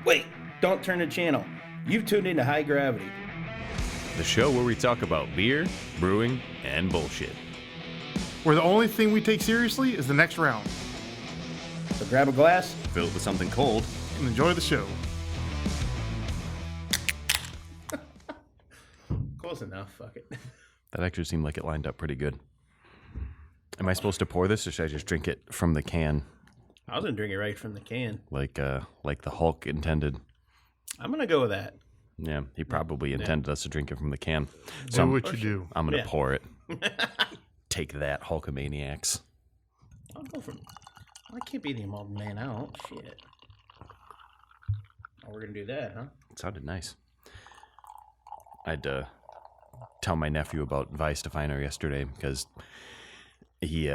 Wait, don't turn the channel. You've tuned into High Gravity. The show where we talk about beer, brewing, and bullshit. Where the only thing we take seriously is the next round. So grab a glass. Fill it with something cold. And enjoy the show. Close enough, fuck it. That actually seemed like it lined up pretty good. Am I supposed to pour this, or should I just drink it from the can? I was gonna drink it right from the can. Like the Hulk intended. I'm gonna go with that. Yeah, he probably intended us to drink it from the can. So do what you do. I'm going to pour it. Take that, Hulkamaniacs. I'll go from... I can't be the old man out. Shit. Oh, we're gonna do that, huh? It sounded nice. I'd tell my nephew about Weissdefiner yesterday because he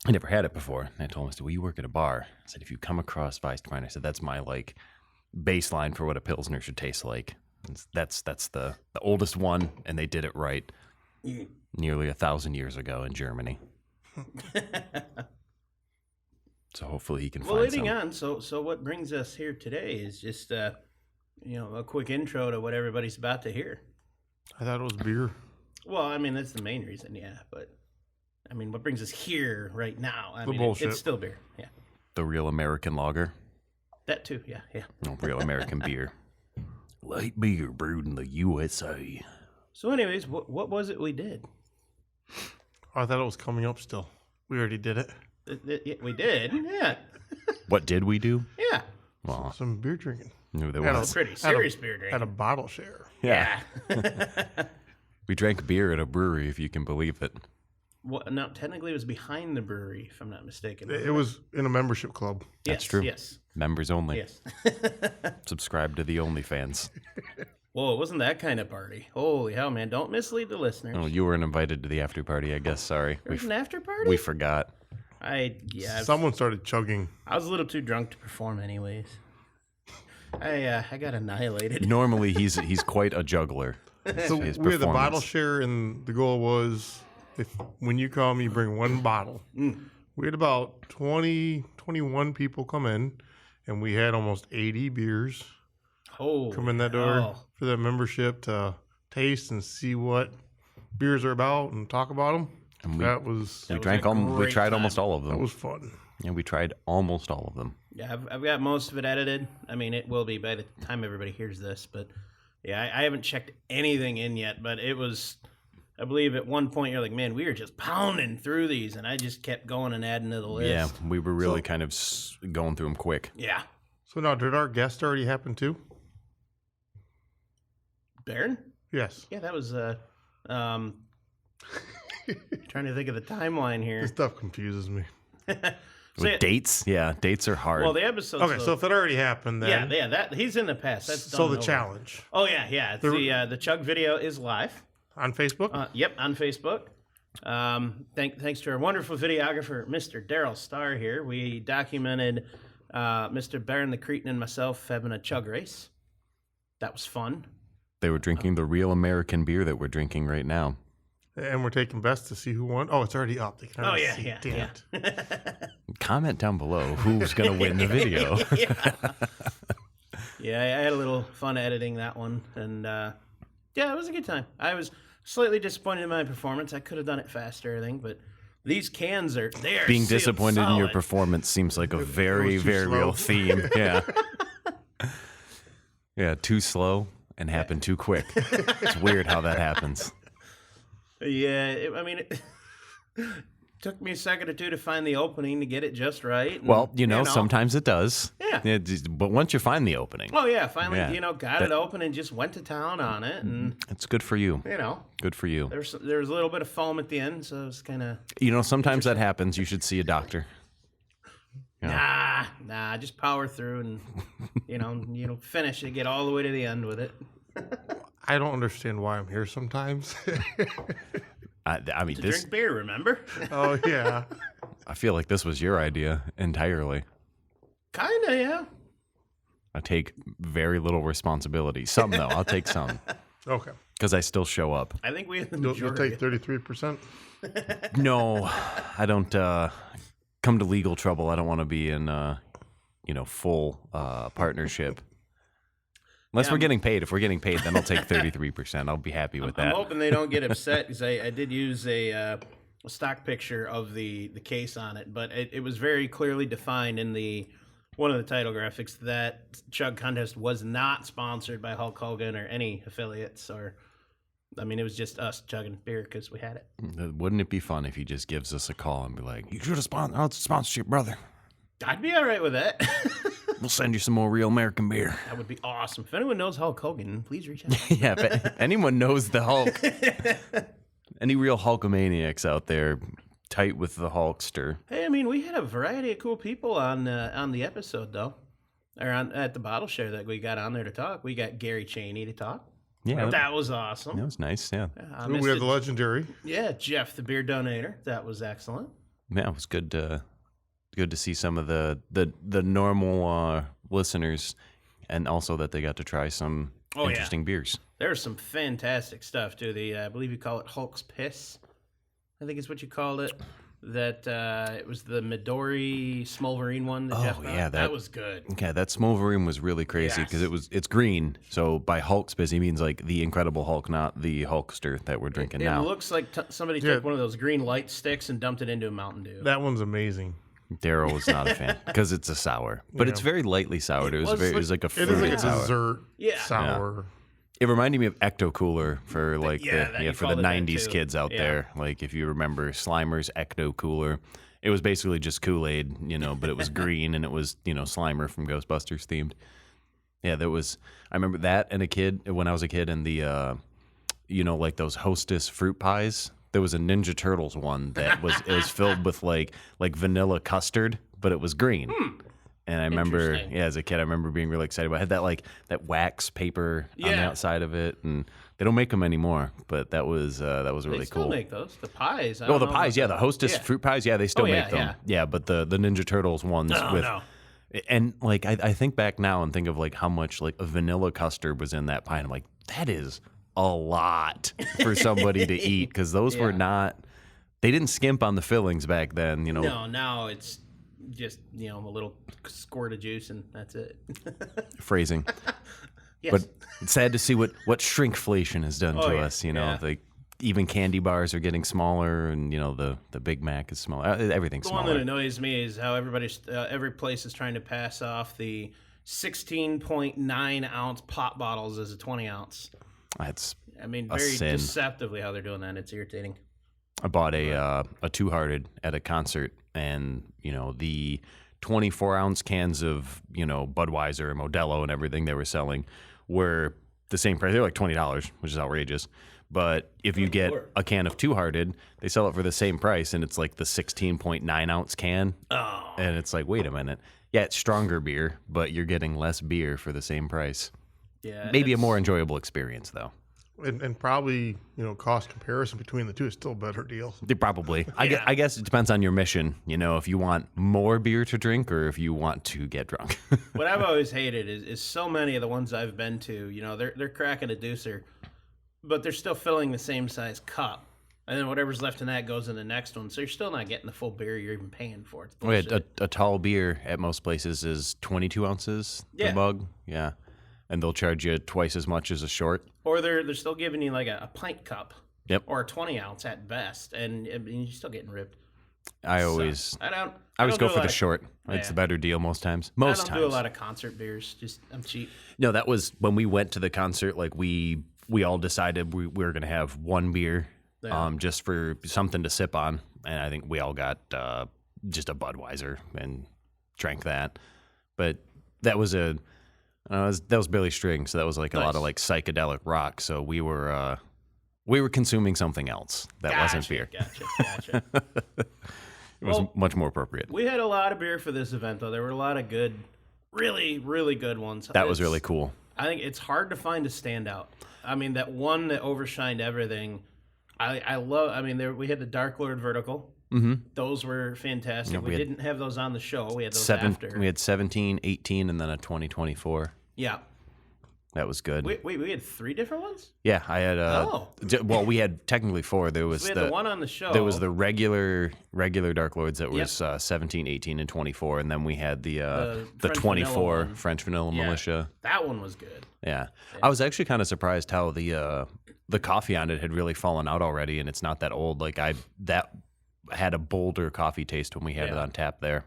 never had it before. And I told him, I said, well, you work at a bar. I said, if you come across Weissdefiner, I said, that's my, baseline for what a Pilsner should taste like. That's the oldest one, and they did it right nearly 1,000 years ago in Germany. So hopefully he can find some. Leading on, so what brings us here today is just a quick intro to what everybody's about to hear. I thought it was beer. Well, I mean, that's the main reason, yeah. But, I mean, what brings us here right now? Bullshit. It's still beer, yeah. The real American lager. That too, yeah. No, real American beer. Light beer brewed in the USA. So anyways, what was it we did? I thought it was coming up still. We already did it. Yeah, we did, yeah. What did we do? Yeah. Well, Some beer drinking. no, there Had was. It's pretty serious beer drinking. Had a bottle share. Yeah. We drank beer at a brewery, if you can believe it. Well, no, technically it was behind the brewery, if I'm not mistaken. It was in a membership club. That's true. Yes. Members only. Yes. Subscribe to the OnlyFans. Whoa, it wasn't that kind of party. Holy hell, man. Don't mislead the listeners. Oh, you weren't invited to the after party, I guess. Sorry. There was an after party? We forgot. Someone started chugging. I was a little too drunk to perform anyways. I got annihilated. Normally, he's quite a juggler. So His we had the bottle performance. share, and the goal was when you come, you bring one bottle. We had about 20, 21 people come in, and we had almost 80 beers come in that door for that membership to taste and see what beers are about and talk about them. And we we tried almost all of them. That was fun. Yeah, we tried almost all of them. Yeah, I've got most of it edited. I mean, it will be by the time everybody hears this, but yeah, I haven't checked anything in yet, but it was, I believe at one point you're like, man, we were just pounding through these, and I just kept going and adding to the list. Yeah, we were really kind of going through them quick. Yeah. So now, did our guest already happen too? Baron? Yes. Yeah, that was, trying to think of the timeline here. This stuff confuses me. With dates? Yeah, dates are hard. Well, the episode. Okay, so if it already happened, then that he's in the past. That's so done the over. challenge. Oh yeah. It's the Chug video is live on Facebook. Yep, on Facebook. Thanks to our wonderful videographer, Mr. Daryl Starr here. We documented Mr. Baron the Cretin and myself having a chug race. That was fun. They were drinking the real American beer that we're drinking right now. And we're taking best to see who won. Oh, it's already up. They can already see. Yeah. Damn it. Comment down below who's going to win the video. Yeah, I had a little fun editing that one. And yeah, it was a good time. I was slightly disappointed in my performance. I could have done it faster, I think, but these cans are there. Being disappointed in your performance seems like a very, very real theme. Yeah. Yeah, too slow and happen too quick. It's weird how that happens. Yeah, it took me a second or two to find the opening to get it just right. And, well, sometimes it does. Yeah. But once you find the opening. Oh, yeah, finally, got it open and just went to town on it. And it's good for you. Good for you. There's a little bit of foam at the end, so it's kind of... sometimes that happens. You should see a doctor. Yeah. Nah, just power through and, finish it, get all the way to the end with it. I don't understand why I'm here sometimes. I mean, drink beer, remember? Oh, yeah. I feel like this was your idea entirely. Kind of, yeah. I take very little responsibility. Some, though. I'll take some. Okay. Because I still show up. I think we have the You'll majority. take 33%? No, I don't come to legal trouble. I don't want to be in full partnership. Unless we're getting paid. If we're getting paid, then I'll take 33%. I'll be happy with that. I'm hoping they don't get upset because I did use a stock picture of the case on it, but it was very clearly defined in one of the title graphics that Chug Contest was not sponsored by Hulk Hogan or any affiliates it was just us chugging beer because we had it. Wouldn't it be fun if he just gives us a call and be like, you should have sponsored your brother. I'd be all right with that. We'll send you some more real American beer. That would be awesome. If anyone knows Hulk Hogan, please reach out. Yeah, if anyone knows the Hulk, any real Hulkamaniacs out there, tight with the Hulkster. Hey, we had a variety of cool people on the episode, though. Or at the bottle share that we got on there to talk. We got Gary Chaney to talk. Yeah. That was awesome. That was nice, yeah. We have the legendary. Yeah, Jeff, the beer donator. That was excellent. Yeah, it was good to see some of the normal listeners, and also that they got to try some interesting beers. There's some fantastic stuff, too. I believe you call it Hulk's Piss. I think is what you called it. That it was the Midori Smolverine one that Jeff brought. That was good. Yeah, that Smolverine was really crazy because it's green. So by Hulk's Piss, he means like the Incredible Hulk, not the Hulkster that we're drinking now. It looks like somebody took one of those green light sticks and dumped it into a Mountain Dew. That one's amazing. Daryl was not a fan because it's a sour, but it's very lightly soured. It was like a fruited It is like a sour. dessert sour. It reminded me of Ecto Cooler for for the 90s kids out there. Like if you remember Slimer's Ecto Cooler, it was basically just Kool-Aid, but it was green and it was, Slimer from Ghostbusters themed. Yeah, I remember that when I was a kid and the, like those Hostess fruit pies. There was a Ninja Turtles one that was filled with like vanilla custard, but it was green. And I remember, as a kid, I remember being really excited about it. It had that wax paper on the outside of it, and they don't make them anymore. But that was really cool. They still make those. The pies. The pies, the Hostess fruit pies, they still make them. Yeah, but the Ninja Turtles ones and I think back now and think of how much a vanilla custard was in that pie, and I'm like, that is a lot for somebody to eat because those were not. They didn't skimp on the fillings back then. No, now it's just a little squirt of juice and that's it. Phrasing. Yes. But it's sad to see what shrinkflation has done to us. Even candy bars are getting smaller, and the Big Mac is smaller. Everything's smaller. The one that annoys me is how every place is trying to pass off the 16.9 ounce pop bottles as a 20 ounce. That's very sin. Deceptively how they're doing that. It's irritating. I bought a Two Hearted at a concert, and the 24-ounce cans of Budweiser and Modelo and everything they were selling were the same price. They're like $20, which is outrageous. But if you get a can of Two Hearted, they sell it for the same price, and it's like the 16.9-ounce can. Oh. And it's like, wait a minute. Yeah, it's stronger beer, but you're getting less beer for the same price. Yeah, maybe a more enjoyable experience, though. And probably, cost comparison between the two is still a better deal. Probably. I guess it depends on your mission, if you want more beer to drink or if you want to get drunk. What I've always hated is so many of the ones I've been to, they're cracking a deucer, but they're still filling the same size cup. And then whatever's left in that goes in the next one. So you're still not getting the full beer you're even paying for. It's bullshit. A tall beer at most places is 22 ounces, the mug. Yeah. And they'll charge you twice as much as a short. Or they're still giving you a pint cup. Yep. Or a 20 ounce at best. And you're still getting ripped. I always go for the short. It's the better deal most times. I don't do a lot of concert beers. I'm cheap. No, that was when we went to the concert. We all decided we were going to have one beer, just for something to sip on. And I think we all got just a Budweiser and drank that. But that was that was Billy String, so that was a lot of psychedelic rock. So we were consuming something else that wasn't beer. Gotcha. It was much more appropriate. We had a lot of beer for this event, though. There were a lot of good, really, really good ones. That was really cool. I think it's hard to find a standout. That one that overshined everything. I love. We had the Dark Lord Vertical. Mm-hmm. Those were fantastic. Yeah, we didn't have those on the show. We had those after. We had 17, 18, and then a 2024. Yeah. That was good. Wait, we had 3 different ones? Yeah, I had. Well, we had technically 4. There was we had the one on the show. There was the regular Dark Lords that was 17, 18, and 24, and then we had the 24 French Vanilla Militia. That one was good. Yeah. I was actually kind of surprised how the coffee on it had really fallen out already, and it's not that old. Like that had a bolder coffee taste when we had it on tap there.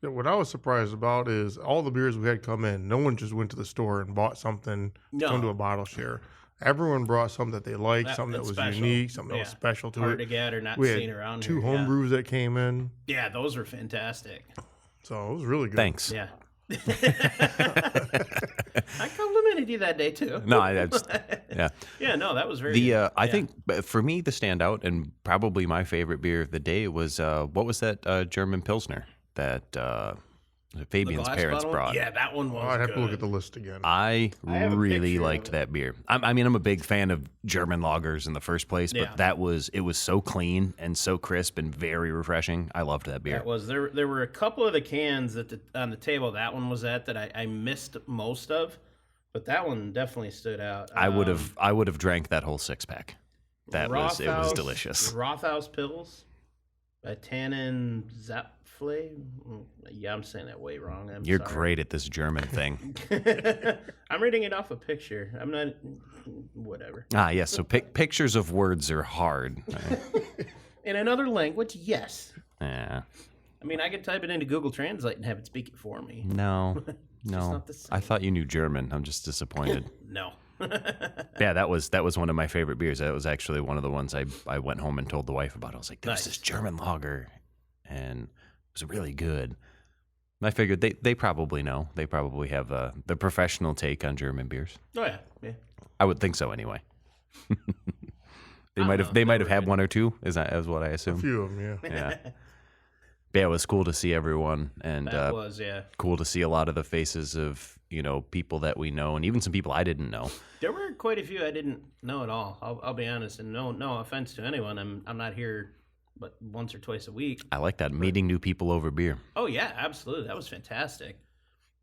Yeah, what I was surprised about is all the beers we had come in. No one just went to the store and bought something to come to a bottle share. Everyone brought something that they liked, something that was special. Unique, something that was special to hard it. to get or not we seen had around 2 here. home brews that came in. Yeah, those were fantastic. So it was really good. Thanks. Yeah. I complimented you that day too. No, yeah. Yeah, no, that was very good. I think for me the standout and probably my favorite beer of the day was what was that German Pilsner that Fabian's parents brought? Yeah, that one was I'd have good. to look at the list again. I really liked that beer. I mean, I'm a big fan of German lagers in the first place, but it was so clean and so crisp and very refreshing. I loved that beer. That was there were a couple of the cans on the table that one was at that I missed most of, but that one definitely stood out. I would have drank that whole 6-pack. It was delicious. Rothaus Pils by Tannen Zapfle. Yeah, I'm saying that way wrong. You're sorry. great at this German thing. I'm reading it off a picture. I'm not. Whatever. Yes. So pictures of words are hard. In another language, yes. Yeah. I mean, I could type it into Google Translate and have it speak it for me. No. Not the same. I thought you knew German. I'm just disappointed. No. Yeah, that was one of my favorite beers. That was actually one of the ones I went home and told the wife about. I was like, there's this German lager, and it was really good. I figured they probably know. They probably have the professional take on German beers. Oh yeah. I would think so anyway. They might have had one or two. Is what I assume. A few of them, yeah. Yeah. But yeah, it was cool to see everyone, and cool to see a lot of the faces of people that we know, and even some people I didn't know. There were quite a few I didn't know at all. I'll be honest, and no offense to anyone. I'm not here but once or twice a week. I like that, meeting new people over beer. Oh yeah, absolutely. That was fantastic,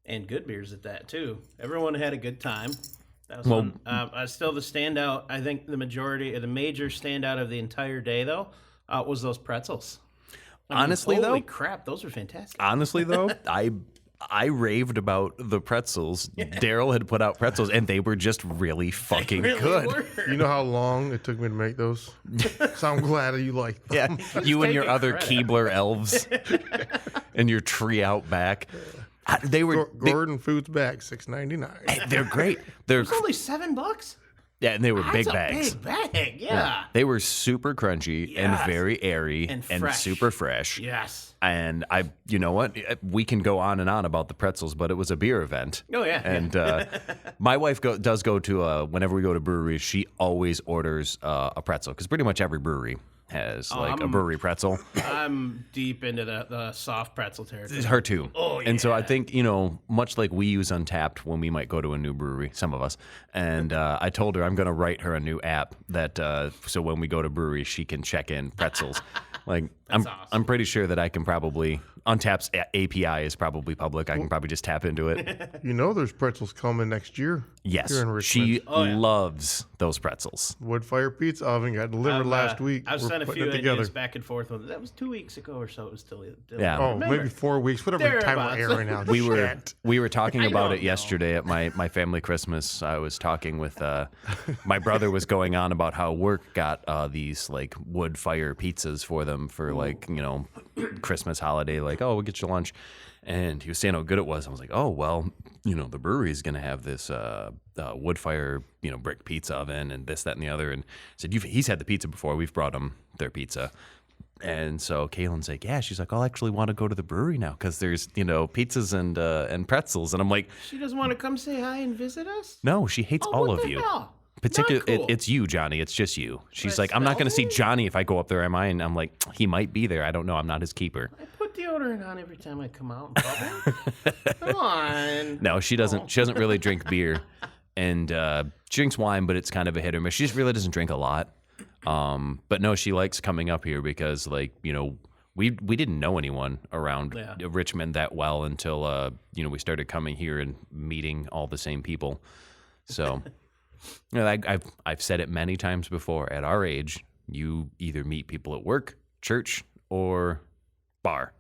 and good beers at that too. Everyone had a good time. That was fun. Still the standout. I think the major standout of the entire day though was those pretzels. Honestly, holy crap, those were fantastic. Honestly, though, I raved about the pretzels. Daryl had put out pretzels, and they were just really fucking good. Were. You know how long it took me to make those? So I'm glad you liked them. Yeah, you and your other Keebler elves and your tree out back. They were Gordon Foods bag, $6.99. They're great. It's only $7. Yeah, and they were big bags. Big bag, yeah. They were super crunchy and very airy and super fresh. Yes. And you know what? We can go on and on about the pretzels, but it was a beer event. Oh yeah. And my wife does go to whenever we go to breweries, she always orders a pretzel because pretty much every brewery has a brewery pretzel. I'm deep into the soft pretzel territory. Her too. Oh yeah. And so I think much like we use Untapped when we might go to a new brewery, some of us. And I told her I'm going to write her a new app that so when we go to breweries she can check in pretzels. Awesome. I'm pretty sure that I can probably Untapped's API is probably public. I can probably just tap into it. There's pretzels coming next year. Yes, here in Richmond. she loves those pretzels. Wood Fire Pizza Oven got delivered last week. I've sent a few ideas back and forth. That was 2 weeks ago or so. It was still yeah. Oh, maybe 4 weeks. Whatever time we're airing out. We were talking about it yesterday at my family Christmas. I was talking with my brother was going on about how work got these wood fire pizzas for them for Christmas holiday. We'll get you lunch. And he was saying how good it was. I was like, oh, well, the brewery is going to have this wood fire, brick pizza oven and this, that, and the other. And I said, he's had the pizza before. We've brought him their pizza. And so Kaylin's like, yeah. She's like, I'll actually want to go to the brewery now because there's, pizzas and pretzels. And I'm like. She doesn't want to come say hi and visit us? No, she hates all of you. Hell? Particularly, cool. It's you, Johnny. It's just you. She's like, I'm not going to see Johnny if I go up there, am I? And I'm like, he might be there. I don't know. I'm not his keeper. I put deodorant on every time I come out in public. Come on. No, she doesn't. She doesn't really drink beer, and she drinks wine, but it's kind of a hit or miss. She just really doesn't drink a lot. But no, she likes coming up here because, we didn't know anyone around Richmond that well until we started coming here and meeting all the same people. So, I've said it many times before. At our age, you either meet people at work, church, or bar.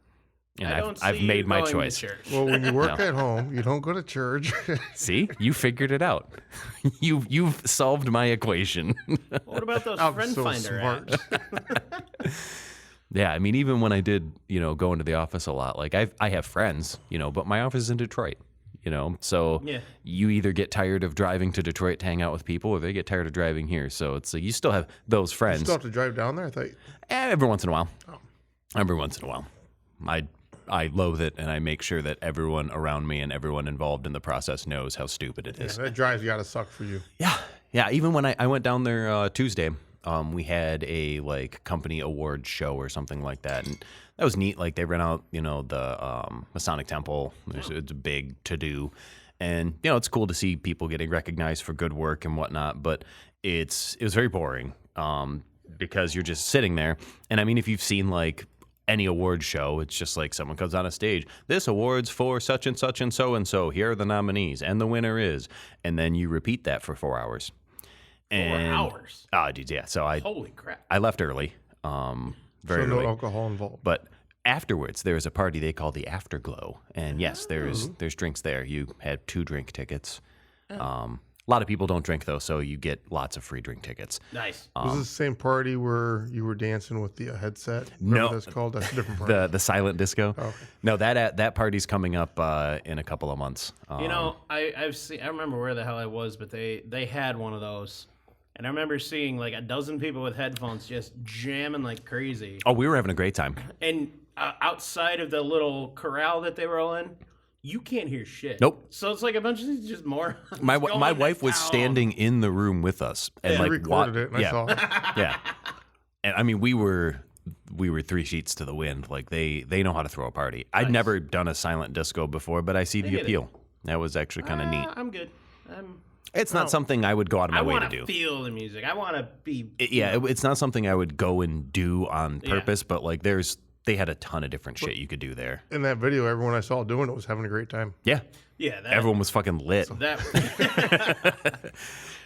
And I've made my choice. Well, when you work at home, you don't go to church. See, you figured it out. You've solved my equation. What about those I'm friend so finder smart. Yeah, I mean, even when I did, go into the office a lot, like I have friends, but my office is in Detroit, so you either get tired of driving to Detroit to hang out with people, or they get tired of driving here. So it's like you still have those friends. You still have to drive down there? I thought. Every once in a while. Every once in a while. I loathe it, and I make sure that everyone around me and everyone involved in the process knows how stupid it is. Yeah, that drive's got to suck for you. Yeah. Even when I went down there Tuesday, we had a company award show or something like that, and that was neat. Like they ran out, the Masonic Temple. It's a big to do, and it's cool to see people getting recognized for good work and whatnot. But it was very boring because you're just sitting there, and I mean, if you've seen any award show, it's just like someone comes on a stage. This award's for such and such and so. Here are the nominees, and the winner is. And then you repeat that for 4 hours. 4 hours? Oh, dude, yeah. So holy crap. I left early, very no early. alcohol involved. But afterwards, there was a party they call the Afterglow, and yes, there's drinks there. You had 2 drink tickets. A lot of people don't drink, though, so you get lots of free drink tickets. Nice. Was this the same party where you were dancing with the headset? No. That's called? That's a different party. The silent disco? Oh, okay. No, that party's coming up in a couple of months. I've seen. I remember where the hell I was, but they had one of those, and I remember seeing a dozen people with headphones just jamming like crazy. Oh, we were having a great time. And outside of the little corral that they were all in, you can't hear shit. Nope. So it's like a bunch of these just more. My wife was standing in the room with us and I recorded it and I saw it. Yeah. And I mean, we were 3 sheets to the wind. Like they know how to throw a party. I'd never done a silent disco before, but I see the appeal. That was actually kind of neat. I'm good. It's not something I would go out of my way to do. I want to feel the music. I want to be. It's not something I would go and do on purpose, but they had a ton of different shit you could do there. In that video, everyone I saw doing it was having a great time. Yeah. Yeah. Everyone was fucking lit.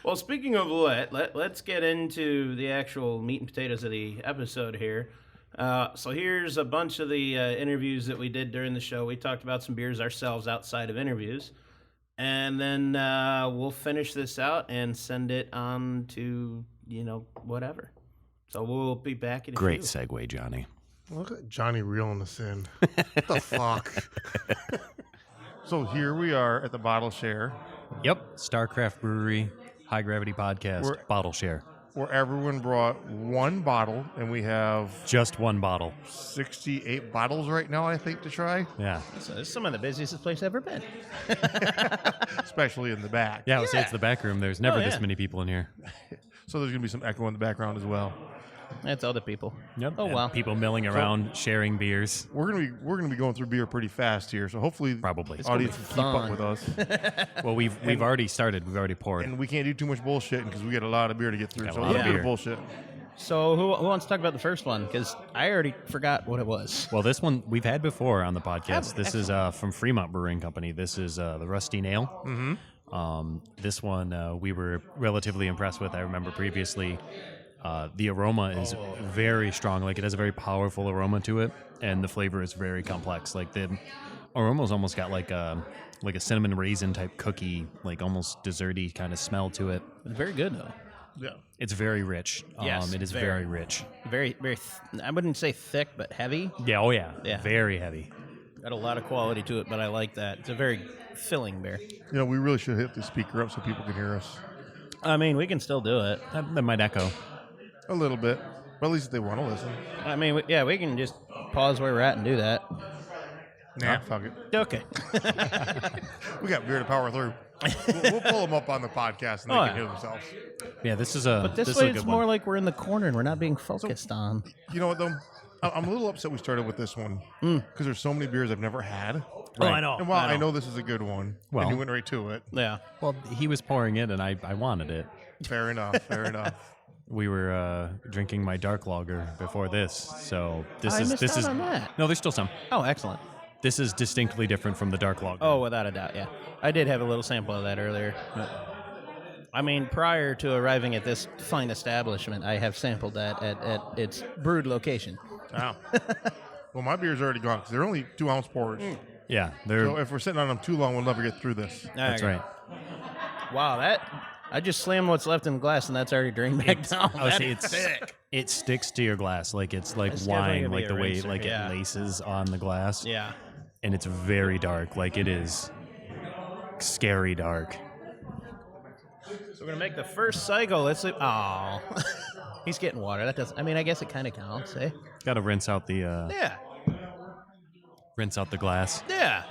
Well, speaking of lit, let's get into the actual meat and potatoes of the episode here. So here's a bunch of the interviews that we did during the show. We talked about some beers ourselves outside of interviews. And then we'll finish this out and send it on to, whatever. So we'll be back in a Great few. segue, Johnny. Look at Johnny reeling us in. What the fuck? So here we are at the Bottle Share. Yep, Starcraft Brewery, High Gravity Podcast, Bottle Share. Where everyone brought one bottle, and we have Just one bottle. 68 bottles right now, I think, to try. Yeah. So this is some of the busiest place I've ever been. Especially in the back. Yeah, I would say it's the back room. There's never this yeah. many people in here. So there's going to be some echo in the background as well. That's other people. Yep. Oh, and wow. people milling around, sharing beers. We're gonna be going through beer pretty fast here, so hopefully Probably. the audience can keep up with us. Well, we've already started. We've already poured. And we can't do too much bullshit because we got a lot of beer to get through. Got a So lot of let's do the beer. bullshit. So who wants to talk about the first one? Because I already forgot what it was. Well, this one we've had before on the podcast. This is from Fremont Brewing Company. This is the Rusty Nail. Mm-hmm. This one we were relatively impressed with. I remember previously. The aroma is very strong. Like it has a very powerful aroma to it, and the flavor is very complex. Like the aroma's almost got like a cinnamon raisin type cookie, like almost desserty kind of smell to it. It's very good though. Yeah. It's very rich. Yes, it is very. very rich. Very, very. I wouldn't say thick, but heavy. Yeah. Oh yeah. Yeah. Very heavy. Got a lot of quality to it, but I like that. It's a very filling beer. We really should hit the speaker up so people can hear us I mean, we can still do it. That might echo. a little bit, but at least if they want to listen. I mean, we can just pause where we're at and do that. Nah, fuck it. Okay. We got beer to power through. We'll pull them up on the podcast and they can hear themselves. Yeah. This is a. But this is way a it's good more one. like we're in the corner and we're not being focused on. You know what, though? I'm a little upset we started with this one because there's so many beers I've never had. Oh, I know. And while I know this is a good one, Well- and you went right to it, Yeah. Well, he was pouring it, and I wanted it. fair enough, fair enough. We were drinking my dark lager before this, so this I is missed this out is on that. no. There's still some. Oh, excellent. This is distinctly different from the dark lager. Oh, without a doubt, yeah. I did have a little sample of that earlier. I mean, prior to arriving at this fine establishment, I have sampled that at its brewed location. Wow. Well, my beer's already gone because they're only 2-ounce pours. Yeah, they're So if we're sitting on them too long, we'll never get through this. that's right. Wow, I just slammed what's left in the glass, and that's already drained back down. I would say That's thick. it sticks to your glass like it's like It's definitely wine, gonna be like a the way rinser, like yeah. it laces on the glass. Yeah. And it's very dark, like it is scary dark. So we're gonna make the first cycle. Let's see. Oh, he's getting water. That doesn't. I mean, I guess it kind of counts, eh? Got to rinse out the Yeah. glass. Yeah.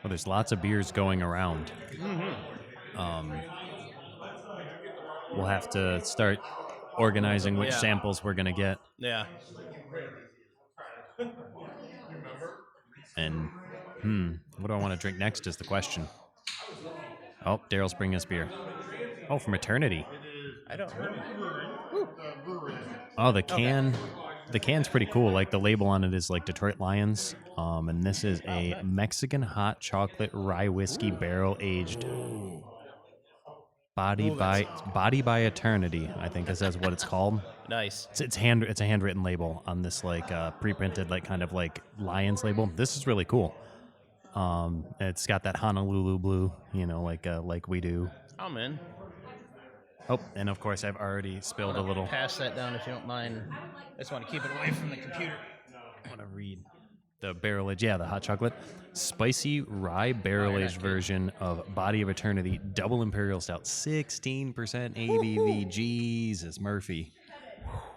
Well, there's lots of beers going around. We'll have to start organizing which Yeah. samples we're gonna get. Yeah. And what do I want to drink next is the question. Oh, Daryl's bringing us beer. Oh, from Eternity. I don't. Oh, the can. The can's pretty cool. Like the label on it is like Detroit Lions. And this is a Mexican hot chocolate rye whiskey barrel aged. Body by Eternity, I think is what it's called. Nice. It's a handwritten label on this like pre-printed like kind of like Lions label. This is really cool. It's got that Honolulu blue, like we do. Oh man. Oh, and of course I've already spilled a little. Pass that down if you don't mind. I just want to keep it away from the computer. I want to read the barrel aged, the hot chocolate, spicy rye barrel aged version of Body of Eternity Double Imperial Stout, 16% ABV. Jesus, Murphy.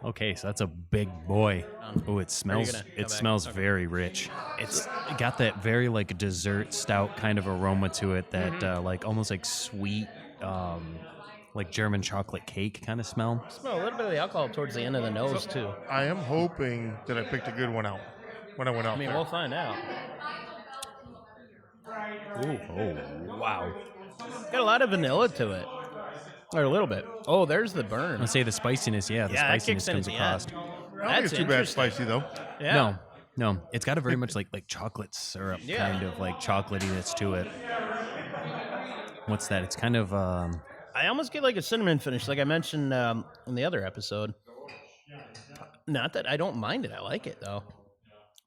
Okay, so that's a big boy. Oh, it smells. It smells very rich. It's got that very like dessert stout kind of aroma to it. That like almost like sweet, like German chocolate cake kind of smell. Smell a little bit of the alcohol towards the end of the nose too. I am hoping that I picked a good one out when I went out. I mean, there. we'll find out. Ooh, oh wow! Got a lot of vanilla to it, or a little bit. Oh, there's the burn. I'll say the spiciness. Yeah, the that spiciness kicks in comes at the across. end. I don't think That's it's too bad interesting. spicy though. Yeah. No, it's got a very much like chocolate syrup kind of like chocolatiness to it. What's that? It's kind of I almost get like a cinnamon finish, like I mentioned in the other episode. Not that I don't mind it. I like it though.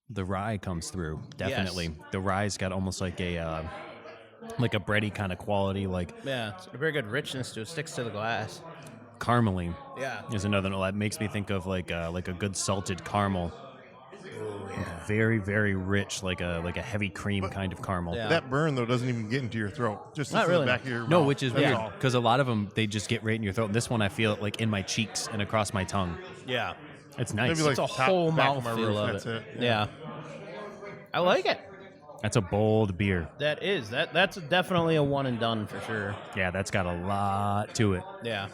the rye comes through definitely. Yes. The rye's got almost like a bready kind of quality, like Yeah, it's a very good richness to it. Sticks to the glass. caramely. Yeah. Is another one that makes me think of like a good salted caramel. Very, very rich, like a heavy cream kind of caramel. Yeah. That burn though doesn't even get into your throat. Just Not into really. the back of your No, mouth. which is That's weird all. because a lot of them they just get right in your throat. And this one I feel it like in my cheeks and across my tongue. Yeah. It's nice. Maybe like It's a top, whole back of my mouthful roof, of that's it. it. Yeah. I like it. That's a bold beer. That is. That's definitely a one and done for sure. Yeah, that's got a lot to it. Yeah.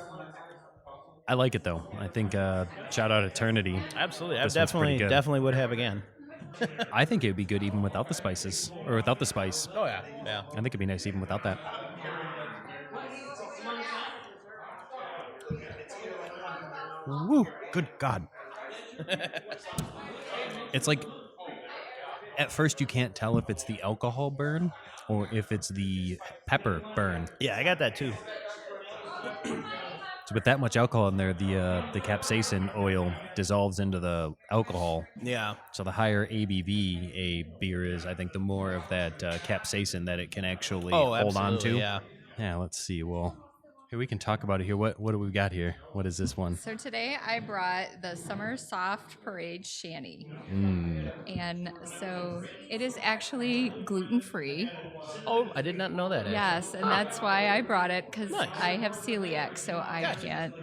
I like it though. I think shout out Eternity. Absolutely. I This one's pretty good. definitely would have again. I think it would be good even without the spices or without the spice. Oh yeah. Yeah. I think it'd be nice even without that. Woo! Good God. It's like at first you can't tell if it's the alcohol burn or if it's the pepper burn. Yeah, I got that too. So with that much alcohol in there, the capsaicin oil dissolves into the alcohol. Yeah. So the higher ABV a beer is, I think the more of that capsaicin that it can actually Oh, hold on to. absolutely, yeah. Yeah, let's see. Well, here we can talk about it here. What do we got here? What is this one? So today I brought the Summer Soft Parade Shandy. And so it is actually gluten-free. Oh, I did not know that. Actually. Yes, and that's why I brought it because Nice. I have celiac, so I Gotcha. can't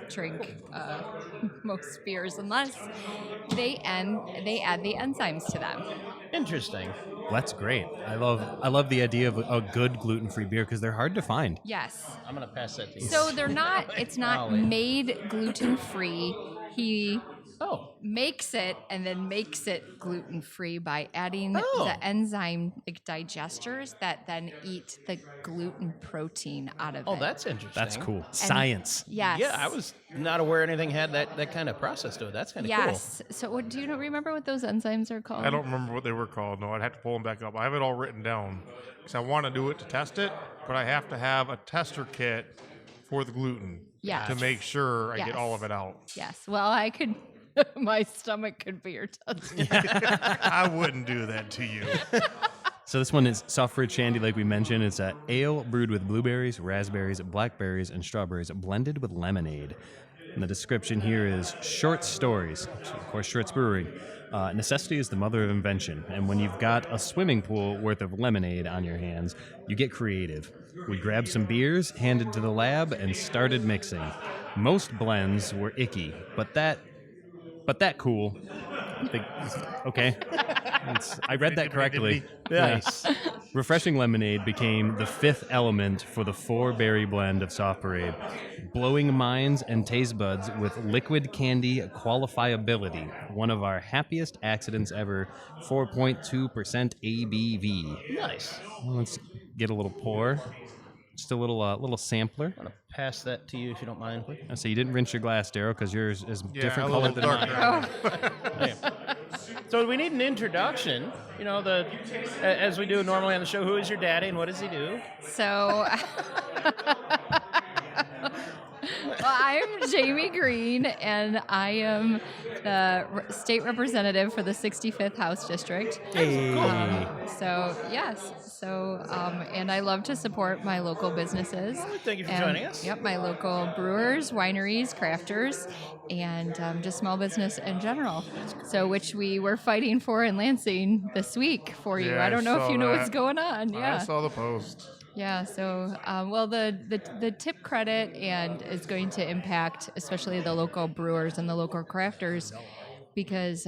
drink most beers unless they add the enzymes to them. Interesting. That's great. I love the idea of a good gluten-free beer because they're hard to find. Yes. I'm gonna pass that to you. So they're not. It's not Golly. made gluten-free. He Oh. makes it and then makes it gluten-free by adding Oh. the enzyme like digesters that then eat the gluten protein out of Oh, it. that's interesting. That's cool. Science. Yes. Yeah, I was not aware anything had that kind of process to it. That's kind of Yes. So what do you remember what those enzymes are called? I don't remember what they were called. No, I'd have to pull them back up. I have it all written down because I want to do it to test it, but I have to have a tester kit for the gluten. Yes. To make sure I Yes. get all of it out. Yes. Well, I could. My stomach could be your tusky. I wouldn't do that to you. So this one is soft fruit shandy, like we mentioned. It's a ale brewed with blueberries, raspberries, blackberries, and strawberries, blended with lemonade. And the description here is short stories. Of course, Short's Brewery. Necessity is the mother of invention, and when you've got a swimming pool worth of lemonade on your hands, you get creative. We grabbed some beers, handed to the lab, and started mixing. Most blends were icky, but that cool. Okay. I read that correctly. Nice. Refreshing lemonade became the fifth element for the 4-berry blend of Soft Parade, blowing minds and taste buds with liquid candy qualifiability. One of our happiest accidents ever, 4.2% ABV. Nice. Well, let's get a little pour. Just a little sampler. I'm gonna pass that to you if you don't mind, please. So you didn't rinse your glass, Daryl, because yours is different a color little than mine. darker. Okay. So we need an introduction. You know, as we do normally on the show. Who is your daddy and what does he do? So, I'm Jamie Green, and I am the state representative for the 65th House District. Hey. And I love to support my local businesses. Thank you for And, joining us. Yep, my local brewers, wineries, crafters, and just small business in general. So, which we were fighting for in Lansing this week for you. Yeah, I don't know I if you saw know that. what's going on. Yeah. I saw the post. Yeah, so the tip credit and is going to impact especially the local brewers and the local crafters because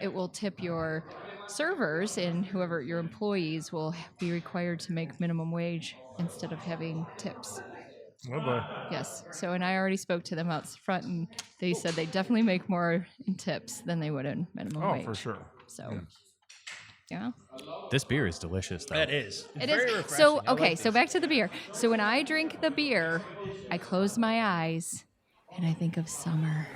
it will tip your servers, and whoever your employees will be required to make minimum wage instead of having tips. Oh boy. Yes. So, and I already spoke to them out front, and they said they definitely make more in tips than they would in minimum Oh, wage. for sure. So, yeah. This beer is delicious, though. That is. It Very is. refreshing. So, I okay, like so these. back to the beer. So when I drink the beer, I close my eyes and I think of summer.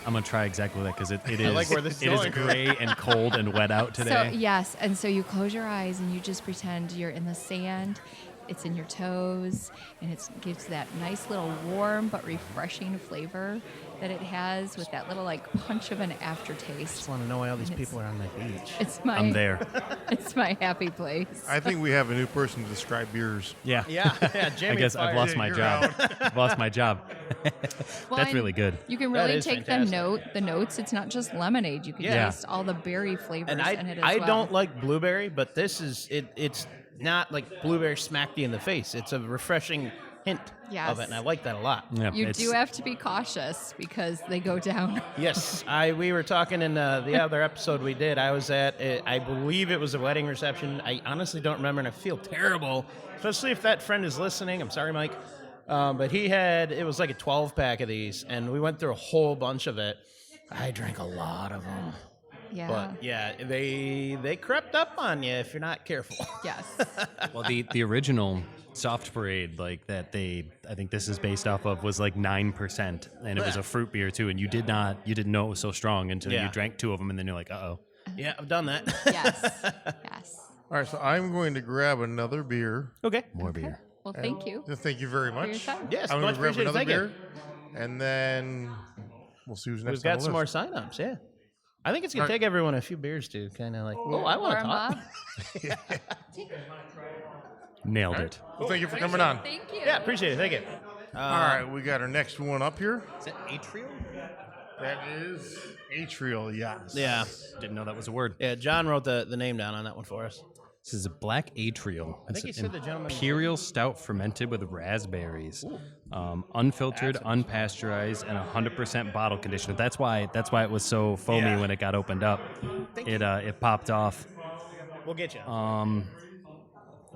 I'm gonna try exactly that because it is like where this is it is going. gray and cold and wet out today. So, yes, and so you close your eyes and you just pretend you're in the sand. It's in your toes, and it gives that nice little warm but refreshing flavor that it has with that little like punch of an aftertaste. just want to know why all these And people are on my beach. It's my I'm there. It's my happy place. I think we have a new person to describe beers. Yeah. Yeah, Jamie. I guess I've fired. lost my You're job. I've lost my job. Well, That's and really good. You can That really is take fantastic. the notes. It's not just lemonade. You can Yeah. taste all the berry flavors And in it as I well. don't like blueberry, but this is it's not like blueberry smacked you in the face. It's a refreshing hint Yes. of it, and I like that a lot. Yeah, You it's- do have to be cautious because they go down. Yes, we were talking in the other episode we did. I was at, I believe it was a wedding reception. I honestly don't remember, and I feel terrible, especially if that friend is listening. I'm sorry, Mike. But it was like a 12-pack of these, and we went through a whole bunch of it. I drank a lot of them. Yeah. But yeah, they crept up on you if you're not careful. Yes. Well, the original Soft Parade, like that I think this is based off of, was like 9%, and it was a fruit beer too. And you didn't know it was so strong until Yeah. you drank 2 of them, and then you're like, uh-oh. Yeah, I've done that. Yes. Yes. All right, so I'm going to grab another beer. Okay. More beer. Well, thank you. Thank you very For your much. time. Yes, I'm going much to grab appreciated. another Thank beer, you. and then we'll see who's next. We've got on the some more list. sign-ups, yeah. I think it's going All to right. take everyone a few beers to kind of like, oh, I want to Warm talk. up. Nailed it. Well, thank you for coming on. Thank you. Yeah, appreciate it. Thank you. All right, we got our next one up here. Is that Atrial? That is Atrial, yes. Yeah. Didn't know that was a word. Yeah, John wrote the name down on that one for us. This is a black Atrial. I think he said the gentleman- Imperial stout fermented with raspberries, unfiltered, unpasteurized, and 100% bottle conditioned. That's why it was so foamy Yeah. when it got opened up. It popped off. We'll get you.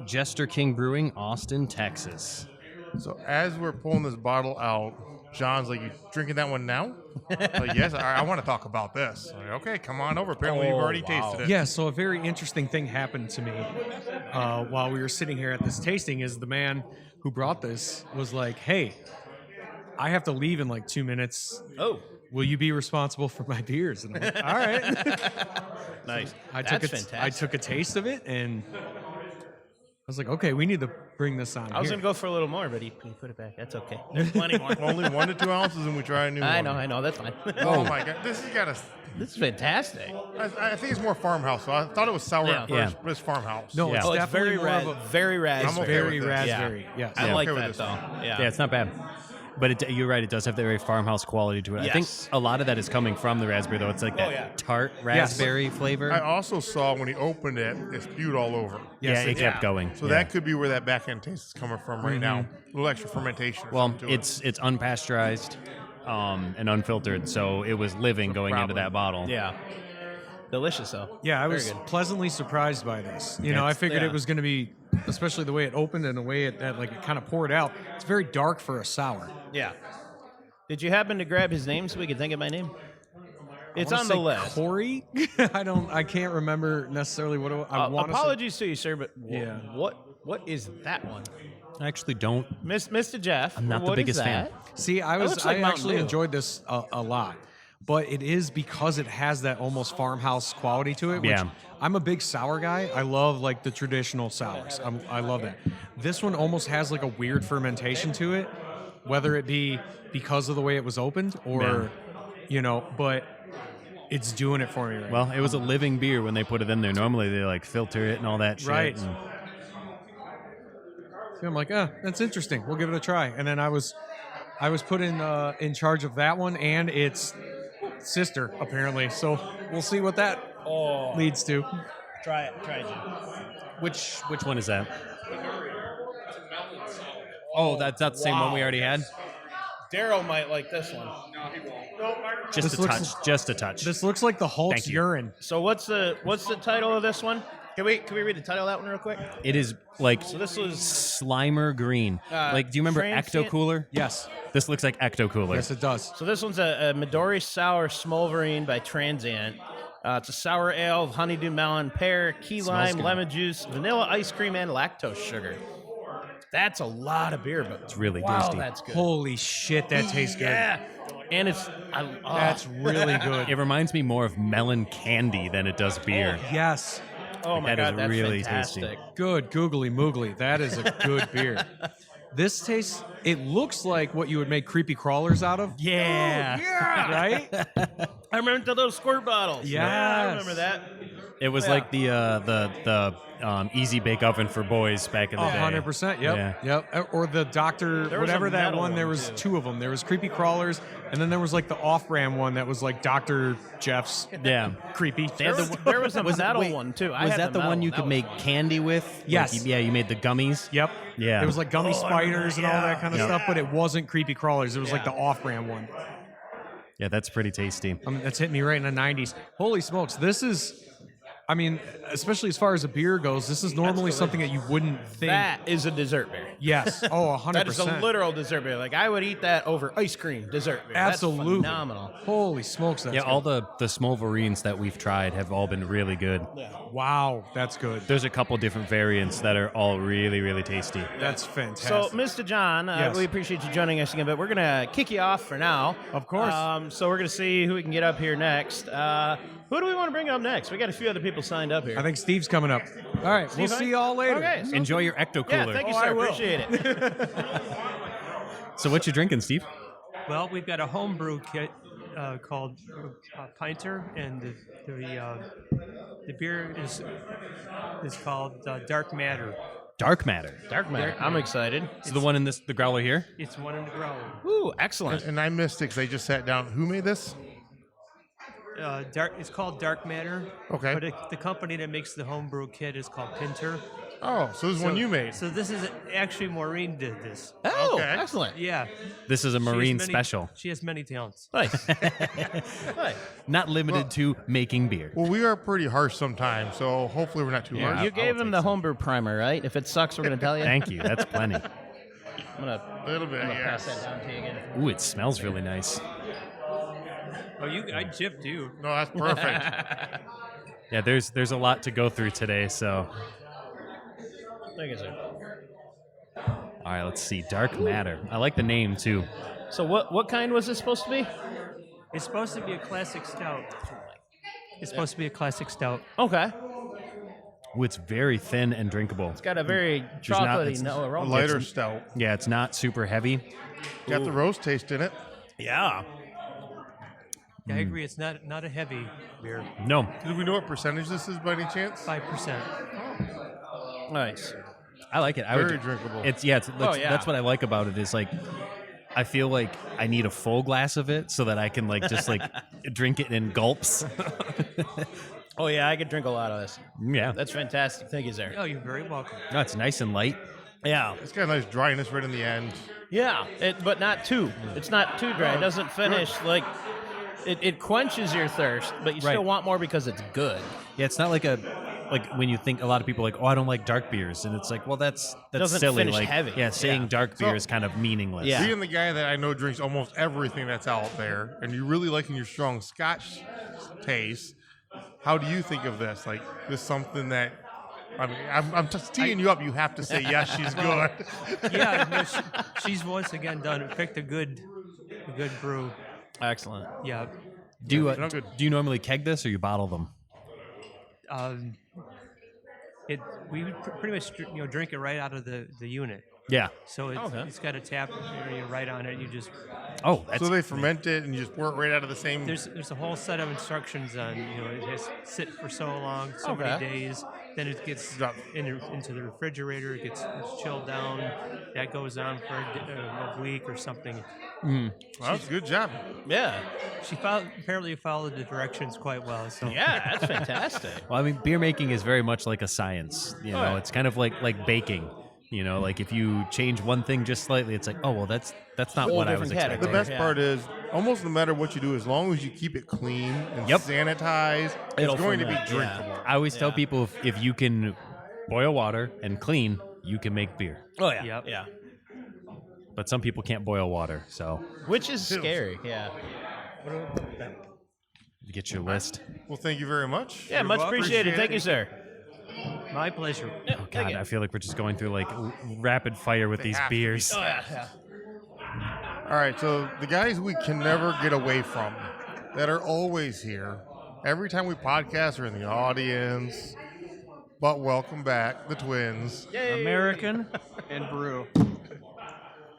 Jester King Brewing, Austin, Texas. So as we're pulling this bottle out, John's like, "You drinking that one now?" Like, yes, I want to talk about this. Like, okay, come on over. Apparently, you've already tasted it. Yeah, so a very interesting thing happened to me while we were sitting here at this tasting. Is the man who brought this was like, "Hey, I have to leave in like 2 minutes. Oh, Will you be responsible for my beers?" And I'm like, "All right." nice. I That's took fantastic. I took a taste of it, and was like, okay, we need to bring this on. I was here. going to go for a little more, but he put it back. That's okay. There's plenty more. Only 1 to 2 ounces, and we try a new one. I know. That's fine. Oh my god, this has got a. This is fantastic. I think it's more farmhouse. So I thought it was sour at Yeah. first, but it's farmhouse. No, Yeah. it's Oh, it's definitely very more of a very raspberry. I'm okay very with this. raspberry. Yes. I Yeah. like Okay with that this though. one. Yeah. Yeah, it's not bad. But you're right. It does have the very farmhouse quality to it. I think Yes. a lot of that is coming from the raspberry, though. It's like that yeah. tart raspberry flavor. I also saw when he opened it, it spewed all over. Yes, yeah, it kept going. So Yeah. that could be where that back end taste is coming from right now. A little extra fermentation. or Well, something to it. it's unpasteurized and unfiltered, so it was living going into Probably. that bottle. Yeah. Delicious though. Yeah, I Very was good. pleasantly surprised by this. You know, I figured yeah. it was going to be, especially the way it opened and the way it kind of poured out. It's very dark for a sour. Yeah. Did you happen to grab his name so we could think of my name? It's I on wanna the say list. Corey. I can't remember necessarily what I want to say. Apologies to you, sir, but Yeah. what is that one? I actually don't. Mr. Jeff. I'm not the what is biggest fan. that? See, That looks like I Mountain actually Dew. enjoyed this a lot, but it is because it has that almost farmhouse quality to it. Which Yeah. I'm a big sour guy. I love like the traditional sours. I love that. This one almost has like a weird fermentation to it, whether it be because of the way it was opened or, but it's doing it for me right Well, it was a living beer when they put it in there. Normally they like filter it and all that shit. Right. and- So I'm like, that's interesting. We'll give it a try. And then I was put in charge of that one and its sister apparently. So we'll see what that leads to. Try it, Jim. Which one is that? Oh, that's not the same one we already had. Daryl might like this one. Just This a looks- touch. Just a touch. This looks like the Hulk's Thank you. urine. So what's the title of this one? Can we read the title of that one real quick? It is like this was Slimer green. Like, do you remember Transient? Ecto Cooler? Yes. This looks like Ecto Cooler. Yes, it does. So this one's a Midori Sour Smolverine by Transient. It's a sour ale of honeydew melon, pear, key lime, good. lemon juice, vanilla ice cream, and lactose sugar. That's a lot of beer, but it's really wow, tasty. that's good. Holy shit, that tastes good. Yeah, and it's That's really good. It reminds me more of melon candy than it does beer. Yes. oh my that is god, that's really fantastic. tasty. Good googly moogly. That is a good beer. This tastes, it looks like what you would make creepy crawlers out of. Yeah. Right? I remember the little squirt bottles. Yeah, I Yes. remember that. It was like the easy bake oven for boys back in the day. 100%. Yep. Yeah. Yep. Or the Doctor, There was whatever a that metal one, there one, was too. two of them. There was creepy crawlers, and then there was like the off-brand one that was like Dr. Jeff's Yeah. creepy. There was a metal one too. I Was had that the one metal. you That could was make fun. candy with? Yes. Like, yeah, you made the gummies. Yep. Yeah. It was like gummy spiders and all that kind of Yep. stuff, but it wasn't creepy crawlers. It was like Yeah. the off-brand one. Yeah, that's pretty tasty. I mean, that's hit me right in the 90s. Holy smokes. This is, I mean, especially as far as a beer goes, this is normally something that you wouldn't think. That is a dessert beer. Yes. Oh, 100%. That is a literal dessert beer. Like I would eat that over ice cream dessert beer. Absolutely. That's phenomenal. Holy smokes. That's Yeah, good. all the Smolverines that we've tried have all been really good. Wow. That's good. There's a couple different variants that are all really, really tasty. That's fantastic. So, Mr. John, Yes. we appreciate you joining us again, but we're going to kick you off for now. Of course. So we're going to see who we can get up here next. Who do we want to bring up next? We got a few other people signed up here. I think Steve's coming up. All right. We'll Steve, see y'all later. Okay. So, Enjoy your Ecto yeah, Cooler. thank you, Oh, sir. I will. Appreciate it. So what you drinking, Steve? Well, we've got a homebrew kit called Pinter, and the beer is called Dark Matter. Dark Matter. Dark Matter. I'm excited. So the one in the growler here? It's one in the growler. Ooh, excellent. And I missed it because I just sat down. Who made this? It's called Dark Matter. Okay. But the company that makes the homebrew kit is called Pinter. Oh, so this is one you made. So this is actually Maureen did this. Oh, Okay. excellent. Yeah. This is a She has Marine many- special. She has many talents. Nice. Nice. Not limited to making beer. Well, we are pretty harsh sometimes, so hopefully we're not too Yeah. harsh. You gave him the homebrew primer, right? If it sucks, we're going to tell you. Thank you. That's plenty. I'm going A little bit, to pass yes. that down to you again. Ooh, it smells really nice. Oh, I gypped you. No, that's perfect. Yeah, there's a lot to go through today, so Thank you, sir. all right, let's see. Dark Matter. I like the name too. So what kind was this supposed to be? It's supposed to be a classic stout. It's supposed to be a classic stout. Okay. It's very thin and drinkable. It's got a very There's not- chocolatey it's no A aroma. lighter stout. Yeah, it's not super heavy. Got the roast taste in it. Yeah. Yeah, I agree. It's not a heavy beer. No, Do we know what percentage this is by any chance? 5%. Nice. I like it. Very drinkable. yeah. That's what I like about it is like I feel like I need a full glass of it so that I can like just like drink it in gulps. Oh, yeah, I could drink a lot of this. Yeah. That's fantastic. Thank you, sir. Oh, you're very welcome. No, it's nice and light. Yeah. It's got a nice dryness right in the end. Yeah, but not too. It's not too dry. It doesn't finish like it quenches your thirst, but you still Right. want more because it's good. Yeah, it's not like when you think a lot of people are like, oh, I don't like dark beers, and it's like, well, that's Doesn't silly. finish Like, heavy. yeah, saying Yeah. dark beer is kind of meaningless. Yeah. Being the guy that I know drinks almost everything that's out there, and you really liking your strong Scotch taste, how do you think of this? Like, this something that, I mean, I'm just teeing you up. You have to say, yes, she's good. Yeah, no, she's once again picked a good brew. Excellent. Yeah. Do you No good. do you normally keg this or you bottle them? We would pretty much drink it right out of the unit. Yeah. So it's got a tap area right on it. You just Oh, that's So they ferment it and you just pour it right out of the same. there's a whole set of instructions on it has to sit for so long, so Okay. many days. Then it gets into the refrigerator. It's chilled down. That goes on for a week or something. Well, that's a good job. Yeah. She apparently followed the directions quite well. So Yeah, that's fantastic. Well, I mean, beer making is very much like a science. You know, yeah. it's kind of like baking. You know, like if you change one thing just slightly, it's like, oh well, that's not Whole what I was different expecting. The category. best Yeah. part is, almost no matter what you do, as long as you keep it clean and Yep. sanitized, It'll it's going to be ferment, yeah. drinkable. I always tell people if you can boil water and clean, you can make beer. Oh yeah. Yep. Yeah. But some people can't boil water, so Which is scary. Yeah. you get your list. Well, thank you very much. Yeah, much appreciated. Appreciate Thank it. you, sir. my pleasure. Yeah, God, thank you. I feel like we're just going through like rapid fire with these have to be. beers. Oh, yeah. All right, so the guys we can never get away from that are always here, every time we podcast, are in the audience. But welcome back, the twins. American and brew.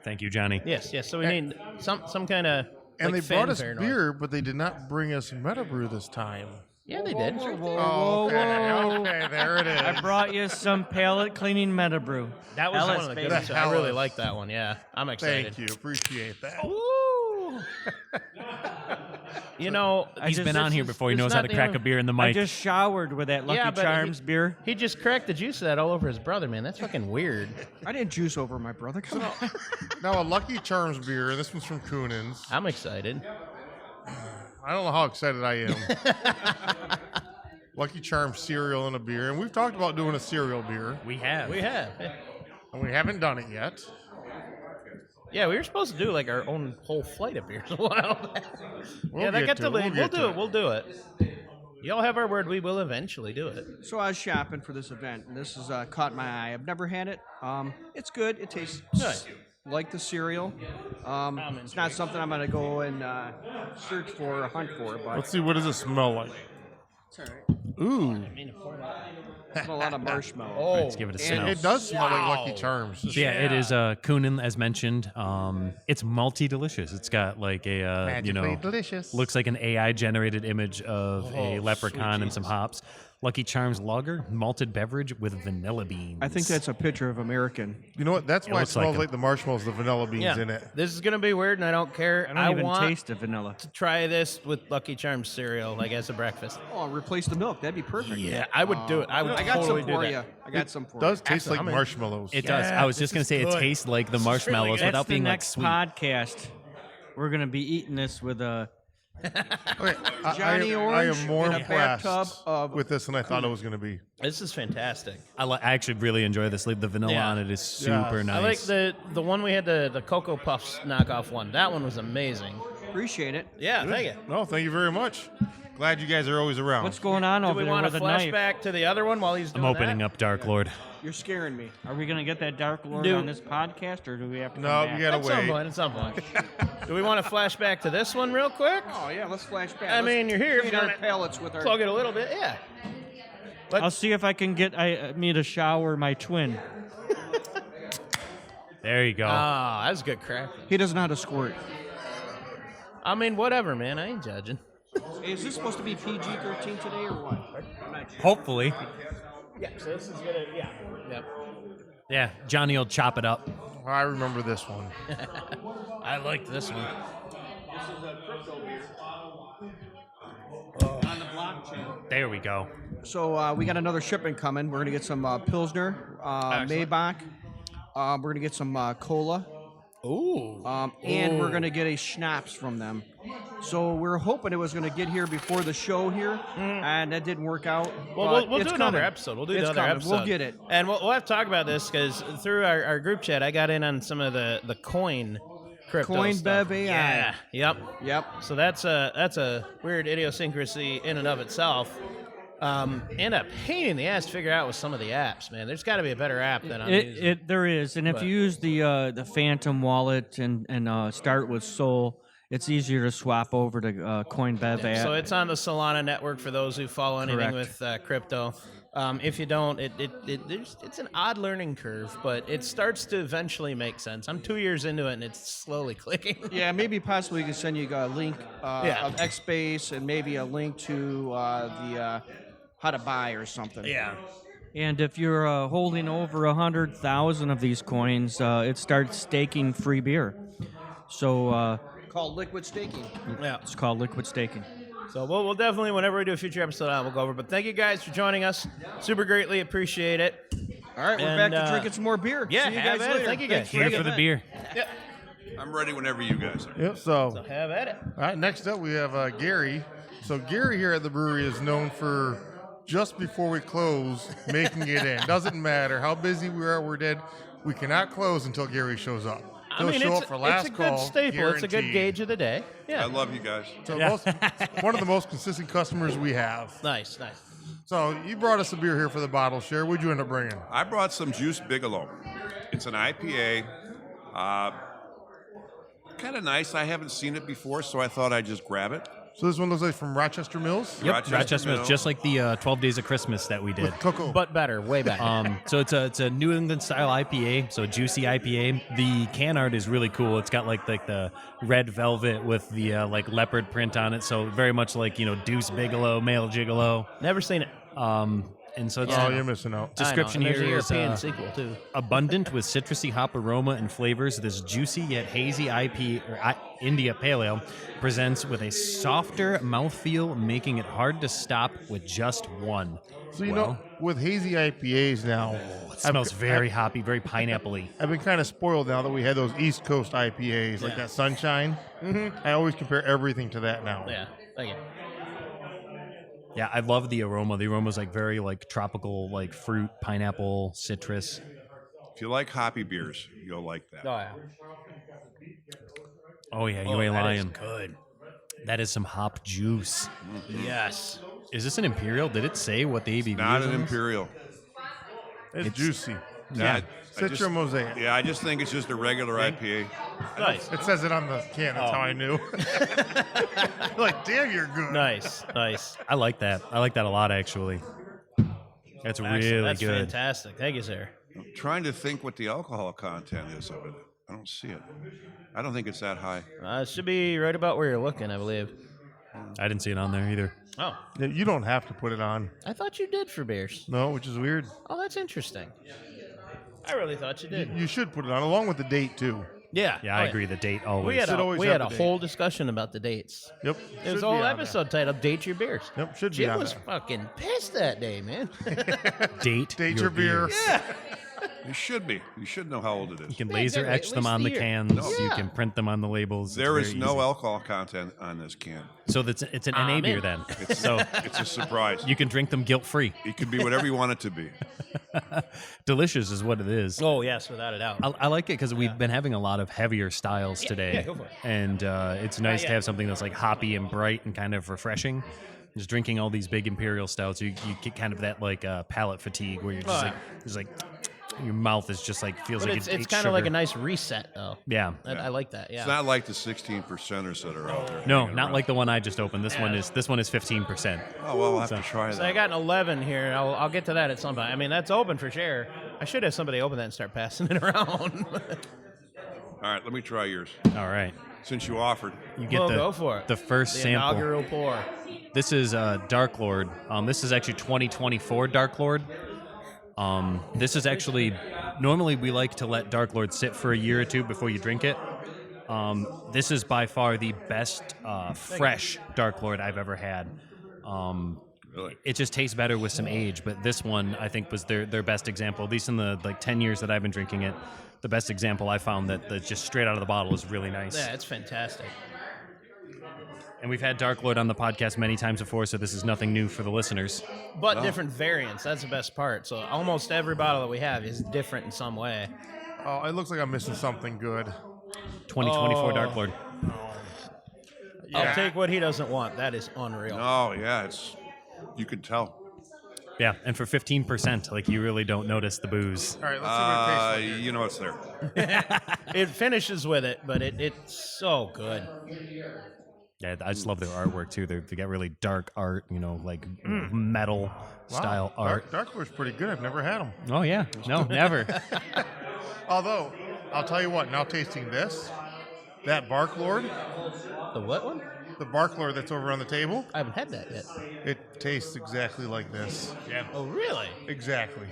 Thank you, Johnny. Yes, yes. So we need some kind of And like they brought us fanfare noise. beer, but they did not bring us MetaBrew this time. Yeah, they did. Oh, okay, there it is. I brought you some palate cleaning MetaBrew. That was Hellas, one of the baby. good ones. I really Hellas. like that one. Yeah, I'm excited. Thank you, appreciate that. Woo! You know, He's been on here before. He it's knows how not to the crack only- a beer in the I mic. just showered with that Lucky Yeah, but Charms beer. He just cracked the juice of that all over his brother, man. That's fucking weird. I didn't juice over my brother. Come on. Now, a Lucky Charms beer, and this one's from Kuhnhenn's. I'm excited. I don't know how excited I am. Lucky Charms cereal and a beer, and we've talked about doing a cereal beer, we have. We have. and we haven't done it yet. Yeah, we were supposed to do like our own whole flight of beers a while back. Yeah, that get got to it. delayed. We'll We'll get to do it. it. We'll do it. Y'all have our word. We will eventually do it. So I was shopping for this event, and this has caught my eye. I've never had it. It's good. It tastes like the cereal. It's not something I'm going to go and search for or hunt for, but Let's see, what does it smell like? it's all right. Ooh, It's a lot of marshmallow. Oh, Let's give it a smell. it does smell like Lucky Charms. Yeah, it is Kuhnhenn, as mentioned. It's multi delicious. It's got like a delicious. looks like an AI generated image of a leprechaun and some hops. Lucky Charms lager, malted beverage with vanilla beans. I think that's a picture of American. You know what? That's why it looks like smells them. like the marshmallows, the vanilla beans Yeah, in it. this is gonna be weird, and I don't care. I don't even want taste the vanilla. to try this with Lucky Charms cereal, like as a breakfast. Oh, replace the milk. That'd be perfect. Yeah, I would do it. I would I got totally some do for that. you. I got some for It does you. taste like Excellent. marshmallows. It does. I was just gonna say it good. tastes like the marshmallows good. without That's the being like next sweet. podcast. We're gonna be eating this with a Okay, Johnny I Orange am more in a impressed bathtub of with this than I thought it was going to be. This is fantastic. I actually really enjoy this. The vanilla Yeah. on it is super nice. I like the one we had, the Cocoa Puffs knockoff one. That one was amazing. appreciate it. Yeah, thank you. No, thank you very much. Glad you guys are always around. What's going on Do over we there want with to a knife? flashback to the other one while he's I'm doing opening that? up Dark Lord. You're scaring me. Are we gonna get that Dark Lord Dude. on this podcast, or do we have to? No, come back? you gotta At some wait. point, at some point. Do we want to flash back to this one real quick? Oh yeah, let's flash back. I mean, you're here. Clean If you our wanna palates with our. Plug it a little bit, yeah. I'll see if I can get me to shower my twin. There you go. Oh, that's good crap. He doesn't know how to squirt. I mean, whatever, man. I ain't judging. Hey, is this supposed to be PG-13 today or what? I'm not sure. Hopefully. Yeah, so this is gonna, yeah. Yep. Yeah, Johnny will chop it up. I remember this one. I like this one. This is a crypto beer. On the blockchain. There we go. So we got another shipment coming. We're gonna get some Pilsner, Maybach. We're gonna get some cola. Ooh. And we're gonna get a schnapps from them. So we're hoping it was gonna get here before the show here, and that didn't work out. Well, we'll it's do another coming. episode. We'll do It's another coming. episode. We'll get it. And we'll have to talk about this because through our group chat, I got in on some of the coin crypto Coin stuff. Bev AI. Yeah. Yep. Yep. So that's a weird idiosyncrasy in and of itself. And a pain in the ass to figure out with some of the apps, man. There's got to be a better app than I'm using. There is, and if But- you use the Phantom wallet and start with Sol, it's easier to swap over to Coinbev app. So it's on the Solana network for those who follow anything Correct. with crypto. If you don't, it's an odd learning curve, but it starts to eventually make sense. I'm 2 years into it, and it's slowly clicking. Yeah, maybe possibly we can send you a link Yeah. of Xbase and maybe a link to the how to buy or something. Yeah. And if you're holding over 100,000 of these coins, it starts staking free beer. So Called liquid staking. Yeah. it's called liquid staking. So we'll definitely, whenever we do a future episode, we'll go over. But thank you guys for joining us. Super greatly appreciate it. All right, we're And, back to drinking some more beer. Yeah, See you have guys at it. later. Thank you guys. Here for the beer. I'm ready whenever you guys are. Yep. So, So have at it. all right. Next up, we have Gary. So Gary here at the brewery is known for just before we close making it in. Doesn't matter how busy we are, we're dead. We cannot close until Gary shows up. He'll show up for last it's a call. good staple. It's a good guaranteed. gauge of the day. I Yeah. love you guys. So one of the most consistent customers we have. Nice, nice. So you brought us a beer here for the bottle share. What'd you end up bringing? I brought some Juice Bigalow. It's an IPA. Kind of nice. I haven't seen it before, so I thought I'd just grab it. So this one looks like from Rochester Mills. Yep, Rochester Mill. Mills, just like the 12 Days of Christmas that we did. Cocoa. But better, way better. So it's a New England style IPA, so a juicy IPA. The can art is really cool. It's got like the red velvet with the like leopard print on it. So very much like Deuce Bigalow, Male Gigolo. Never seen it. And so it's Oh, you're missing out. description I know. And here there's is a European sequel too. abundant with citrusy hop aroma and flavors. This juicy yet hazy India Pale Ale presents with a softer mouthfeel, making it hard to stop with just one. So you know, with hazy IPAs now, It smells very hoppy, very pineapple-y. I've been kind of spoiled now that we had those East Coast IPAs like that Sunshine. I always compare everything to that now. Yeah, thank you. Yeah, I love the aroma. The aroma's like very like tropical, like fruit, pineapple, citrus. If you like hoppy beers, you'll like that. Oh yeah. Oh yeah, you ain't that is lying. good. That is some hop juice. Yes. Is this an imperial? Did it say what the ABV Not is an on this? imperial. It's juicy. Yeah. Citra Mosaic. Yeah, I just think it's just a regular IPA. Nice. It says it on the can. That's how I knew. Like, damn, you're good. Nice. Nice. I like that. I like that a lot, actually. That's really That's good. fantastic. Thank you, sir. I'm trying to think what the alcohol content is of it. I don't see it. I don't think it's that high. It should be right about where you're looking, I believe. I didn't see it on there either. Oh, Yeah, you don't have to put it on. I thought you did for beers. No, which is weird. Oh, that's interesting. I really thought you did. You should put it on, along with the date, too. Yeah. Yeah, I agree. The date always. We had Should a, always we have had a the whole discussion about the dates. Yep. There's Should a be whole on there. episode titled "Date Your Beers." Yep, should be Jim on was there. fucking pissed that day, man. Date Your beer. yeah. You should be. You should know how old it You is. can Yeah, laser exactly. etch At them least on the the year. cans. No. You Yeah. can print them on the labels. There It's is very no easy. alcohol content on this can. So it's an I'm NA beer in. then. So It's a surprise. you can drink them guilt free. It could be whatever you want it to be. Delicious is what it is. Oh yes, without a doubt. I like it because we've been having a lot of heavier styles today, yeah, go for it. and it's nice to yet. have something that's like hoppy and bright and kind of refreshing. Just drinking all these big imperial stouts, you get kind of that like palate fatigue where you're just Oh, just like your mouth is just like feels But like it's it ate kind of like a sugar. nice reset, though. Yeah. I like that. Yeah. It's not like the 16%ers that are out there. No, hanging not around. like the one I just opened. This one is 15%. Oh, well, we'll have to try So that. I got an 11 here. I'll get to that at some point. I mean, that's open for share. I should have somebody open that and start passing it around. All right, let me try yours. All right. Since you offered. You get Well, the, go for it. the first The sample. inaugural pour. This is Dark Lord. This is actually 2024 Dark Lord. This is actually, normally we like to let Dark Lord sit for a year or two before you drink it. This is by far the best fresh Dark Lord I've ever had. Really? It just tastes better with some age, but this one I think was their best example, at least in the 10 years that I've been drinking it. The best example I found that just straight out of the bottle is really nice. Yeah, it's fantastic. And we've had Dark Lord on the podcast many times before, so this is nothing new for the listeners. But different variants. That's the best part. So almost every bottle that we have is different in some way. Oh, it looks like I'm missing something good. 2024 Dark Lord. I'll take what he doesn't want. That is unreal. Oh, yeah, you could tell. Yeah, and for 15%, like you really don't notice the booze. All right, let's see what it tastes like. You know it's there. It finishes with it, but it's so good. Yeah, I just love their artwork too. They got really dark art, like metal style art. Dark Lord's pretty good. I've never had them. Oh yeah, no, never. Although, I'll tell you what, now tasting this, that Bark Lord, The what one? the Bark Lord that's over on the table, I haven't had that yet. it tastes exactly like this. Yeah, Oh, really? Exactly.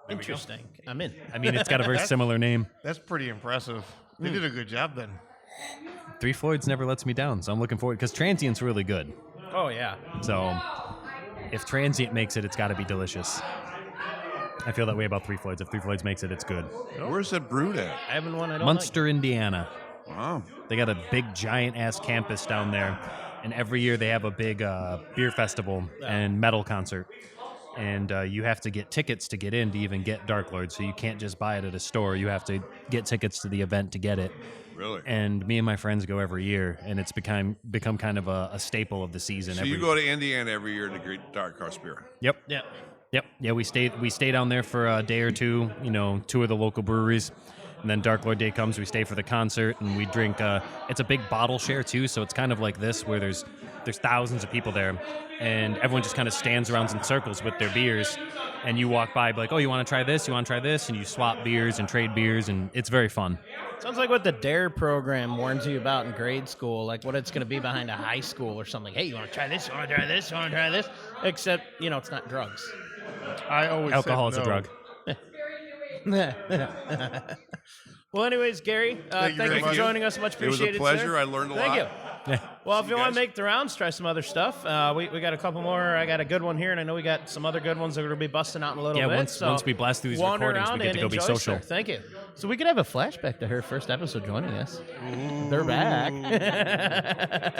Interesting. I'm in. I mean it's got a very similar name. That's pretty impressive. They did a good job then. Three Floyds never lets me down, so I'm looking forward because Transient's really good. Oh, yeah. So if Transient makes it, it's got to be delicious. I feel that way about Three Floyds. If Three Floyds makes it, it's good. Where's that brewed at? I haven't one I don't Munster, Indiana. Wow. They got a big, giant-ass campus down there, and every year they have a big beer festival and metal concert. And you have to get tickets to get in to even get Dark Lord, so you can't just buy it at a store. You have to get tickets to the event to get it. Really? And me and my friends go every year, and it's become kind of a staple of the season. So you go to Indiana every year to get dark house beer. Yep. Yeah. Yep. Yeah, we stay down there for a day or two, tour the local breweries. And then Dark Lord Day comes, we stay for the concert, and we drink. It's a big bottle share, too, so it's kind of like this, where there's thousands of people there, and everyone just kind of stands around in circles with their beers, and you walk by, be like, oh, you want to try this? You want to try this? And you swap beers and trade beers, and it's very fun. Sounds like what the DARE program warns you about in grade school, like what it's going to be behind a high school or something. Hey, you want to try this? You want to try this? You want to try this? Except, it's not drugs. I always Alcohol is said a no. drug. Well, anyways, Gary, thank very you for much. joining us. Much It was appreciated. a pleasure. Sir. I learned a Thank lot. you. Well, if you you want to guys. make the rounds, try some other stuff. We got a couple more. I got a good one here, and I know we got some other good ones that are going to be busting out in a little Yeah, bit. once we blast through these wander recordings, around we get to and go be enjoy, social. sir. Thank you. So we could have a flashback to her first episode joining us. They're back.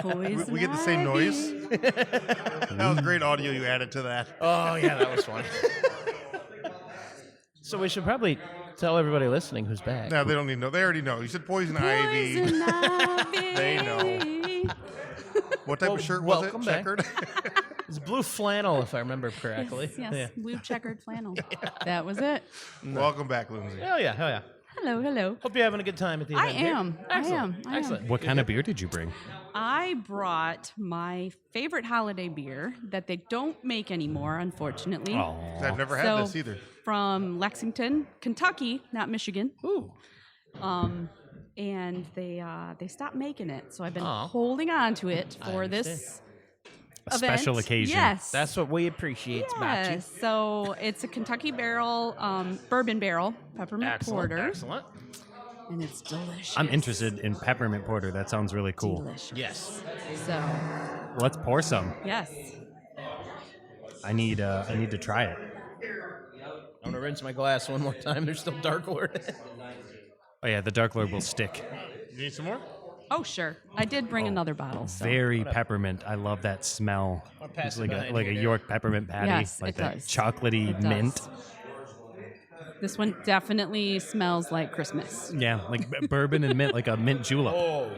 We get the same noise. That was great audio you added to that. Oh, yeah, that was fun. So we should probably tell everybody listening who's back. No, they don't need to know. They already know. You said poison ivy. They know. What type Well, of shirt was it? welcome back. Checkered? It's blue flannel, if I remember correctly. Yes, Yeah. blue checkered flannel. That was it. Welcome back, Lindsay. Hell yeah, hell yeah. Hello, hello. Hope you're having a good time at the I event. here. am. Excellent. I am. Excellent. What kind of beer did you bring? I brought my favorite holiday beer that they don't make anymore, unfortunately. I've never had So, this either. From Lexington, Kentucky, not Michigan. Ooh. And they stopped making it, so I've been Aw. holding on to it for understand. this A special event. occasion. Yes. That's what we appreciate about you. Yes. So it's a Kentucky barrel, bourbon barrel, peppermint Excellent. porter, Excellent. and it's delicious. I'm interested in peppermint porter. That sounds really cool. Delicious. Yes. So Let's pour some. yes. I need to try it. I'm gonna rinse my glass one more time. There's still Dark Lord. Oh yeah, the Dark Lord will stick. You need some more? Oh sure. I did bring another bottle. So. Very peppermint. I love that smell. pass It's it like behind a you, Gary. York peppermint patty, Yes, like it that does. chocolatey It does. mint. This one definitely smells like Christmas. Yeah, like bourbon and mint, like a mint julep. Oh.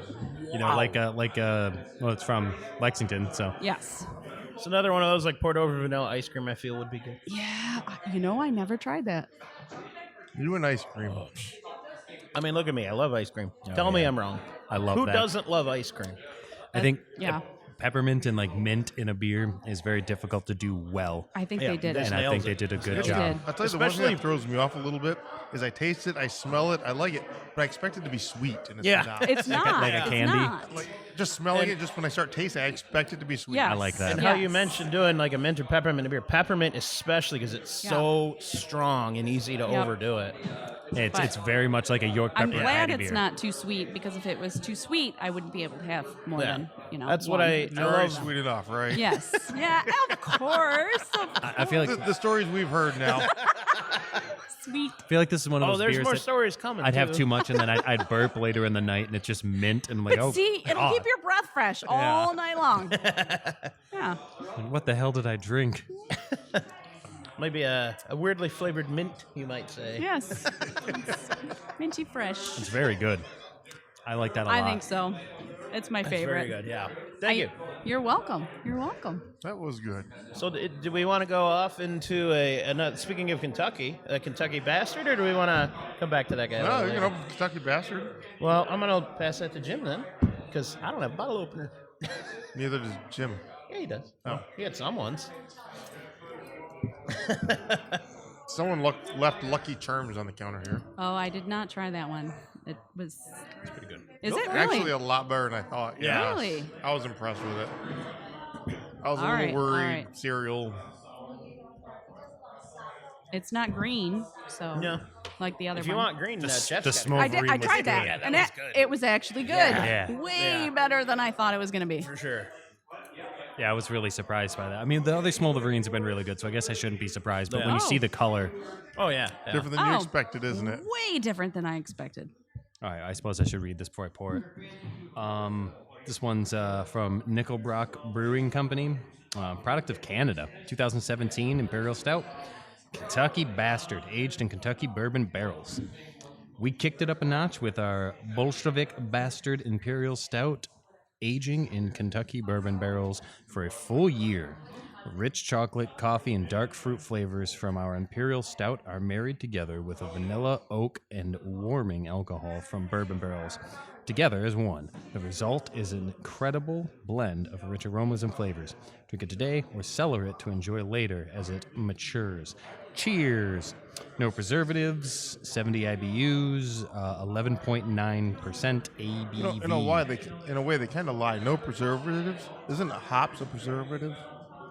Like well, it's from Lexington, so Yes. It's another one of those like poured over vanilla ice cream. I feel would be good. Yeah. I never tried that. You and ice cream. I mean, look at me. I love ice cream. Tell me I'm wrong. I love Who that. doesn't love ice cream? I think Yeah. peppermint and like mint in a beer is very difficult to do well. I think Yeah, they did this it. And I nails think they it. did a good They job. did. I'll tell you, the one Especially- thing that throws me off a little bit is I taste it, I smell it, I like it, but I expect it to be sweet, and it's Yeah. not. It's not. like a It's candy? not. Like, just smelling it, just when I start tasting, I expect it to be sweet. Yes. I like that. And how you Yes. mentioned doing like a mint or peppermint beer. Peppermint especially because it's Yeah. so strong and easy to Yep. overdo it. It's very much like a York I'm pepper glad patty it's beer. not too sweet because if it was too sweet, I wouldn't be able to have more Yeah. than That's what one. I You're already love. sweet enough, right? Yes. Yeah. Of course. I feel like The stories we've heard now. Sweet. I feel like this is one of Oh, those there's beers more that stories coming. I'd have too much and then I'd burp later in the night and it's just mint and I'm like, But oh, see, it'll God. keep your breath fresh all night long. Yeah. What the hell did I drink? Maybe a weirdly flavored mint, you might say. Yes. It's minty fresh. It's very good. I like that a lot. I think so. It's my It's favorite. very good. Yeah. Thank you. You're welcome. You're welcome. That was good. So, do we want to go off into another? Speaking of Kentucky, a Kentucky bastard, or do we want to come back to that guy? No, later? you can open Kentucky Bastard. Well, I'm gonna pass that to Jim then, because I don't have a bottle opener. Neither does Jim. Yeah, he does. Oh. He had some once. Someone left Lucky Charms on the counter here. Oh, I did not try that one. It was. It's pretty good. Is it really? Actually, a lot better than I thought. Yeah. Really? I was impressed with it. I was a All little right, worried. all right. Cereal. It's not green, so No. like the other If you one. want green, Jeff's the got it. Smolverine I did. I was tried good. that, Yeah, that and was it, good. it was actually good. Yeah. Way Yeah. better than I thought it was going to be. For sure. Yeah, I was really surprised by that. I mean, the other Smolverines have been really good, so I guess I shouldn't be surprised. But Yeah. when you Oh. see the color, Oh yeah. Yeah. Different than you Oh. expected, isn't it? Way different than I expected. all right, I suppose I should read this before I pour it. This one's from Nickelbrock Brewing Company, product of Canada, 2017 Imperial Stout, Kentucky Bastard, aged in Kentucky bourbon barrels. We kicked it up a notch with our Bolshevik Bastard Imperial Stout, aging in Kentucky bourbon barrels for a full year. Rich chocolate, coffee, and dark fruit flavors from our Imperial Stout are married together with a vanilla, oak, and warming alcohol from bourbon barrels, together as one. The result is an incredible blend of rich aromas and flavors. Drink it today or cellar it to enjoy later as it matures. Cheers! No preservatives, 70 IBUs, 11.9% ABV. You know why in a way they kind of lie. No preservatives. Isn't hops a preservative?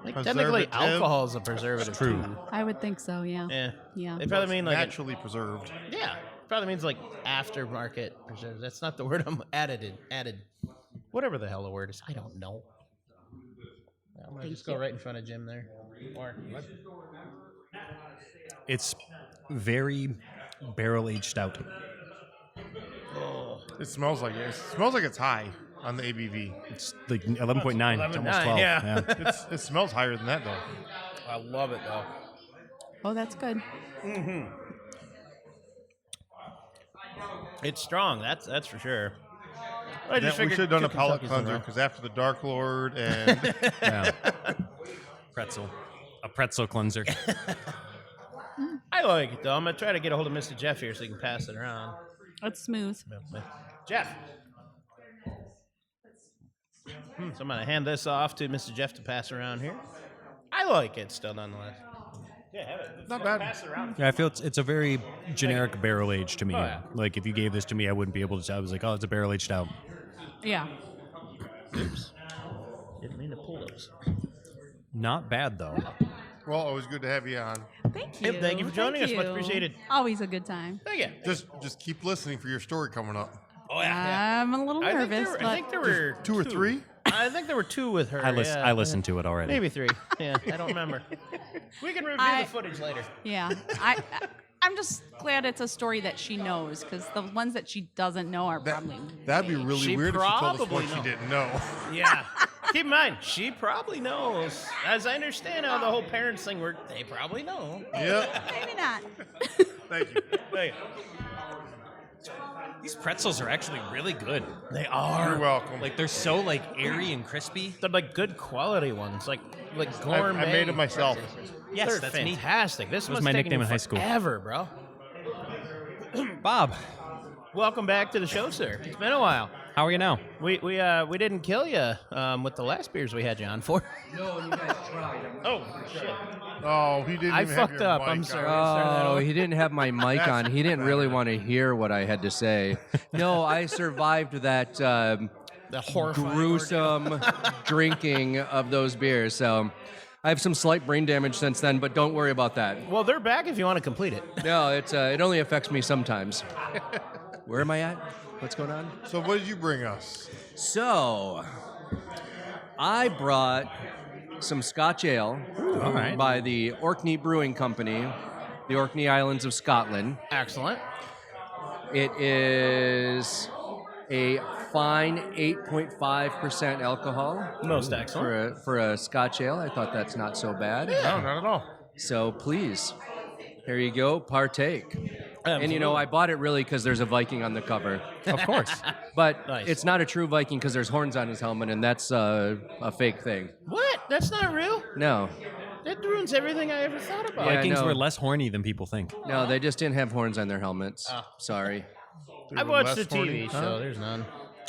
Like, technically, Preservative? alcohol is a preservative. True. Too. I would think so. Yeah. Yeah. Yeah. They probably mean like Naturally preserved. yeah. Probably means like aftermarket preservative. That's not the word I'm added. Whatever the hell the word is, I don't know. I'm gonna just go right in front of Jim there. Or It's very barrel-aged stout. It smells like it. It smells like it's high on the ABV. It's like 11.9. It's almost 11.9, 12. yeah. It smells higher than that though. I love it though. Oh, that's good. It's strong. That's for sure. I Yeah, just we figured should have done a two palate Kentuckys in cleanser row. because after the Dark Lord and Yeah. Pretzel. A pretzel cleanser. I like it though. I'm gonna try to get a hold of Mr. Jeff here so he can pass it around. It's smooth. Jeff. So I'm gonna hand this off to Mr. Jeff to pass around here. I like it still, nonetheless. Yeah, have it. Not bad. Pass it around. Yeah, I feel it's a very generic barrel age to me. Oh, yeah. Like if you gave this to me, I wouldn't be able to tell. I was like, oh, it's a barrel aged stout. Yeah. Didn't mean to pull those. Not bad though. well, always good to have you on. Thank you. Yep, thank you for joining us. Much appreciated. Always a good time. Thank you. Just keep listening for your story coming up. Oh yeah. I'm a little I think nervous, there, but I think there were Two or three? I think there were two with her. I listened to it already. Maybe three. Yeah, I don't remember. We can review the footage later. yeah, I'm just glad it's a story that she knows because the ones that she doesn't know are probably. That'd be really She weird if she told us probably what she knows. didn't know. Yeah. Keep in mind, she probably knows. As I understand how the whole parents thing works, they probably know. Yep. Maybe not. Thank you. Hey, These pretzels are actually really good. they are. You're welcome. Like they're so like airy and crispy. They're like good quality ones, like gourmet. I made it myself. Yes, They're that's me. fantastic. This That was must my taken nickname you in high school. Forever, bro. Bob, Welcome back to the show, sir. It's been a while. how are you now? We didn't kill you with the last beers we had you on for. No, you guys tried. Oh shit! Oh, he didn't. I even have fucked your up. mic I'm on. sorry. Start that Oh, over. he didn't have my mic on. He didn't really want to hear what I had to say. No, I survived that The horrifying gruesome drinking of those beers. So I have some slight brain damage since then, but don't worry about that. Well, they're back if you want to complete it. No, it only affects me sometimes. Where am I at? What's going on? So what did you bring us? So, I brought some Scotch Ale by the Orkney Brewing Company, the Orkney Islands of Scotland. Excellent. It is a fine 8.5% alcohol. Most excellent. For a Scotch Ale. I thought that's not so bad. No, not at all. So please, here you go, partake. And Absolutely. I bought it really because there's a Viking on the cover. Of course. But Nice. it's not a true Viking because there's horns on his helmet, and that's a fake thing. What? That's not real. No, That ruins everything I ever thought about. Yeah, Vikings no. were less horny than people think. no, they just didn't have horns on their helmets. Sorry. I watched the Less horny, TV show. There's none.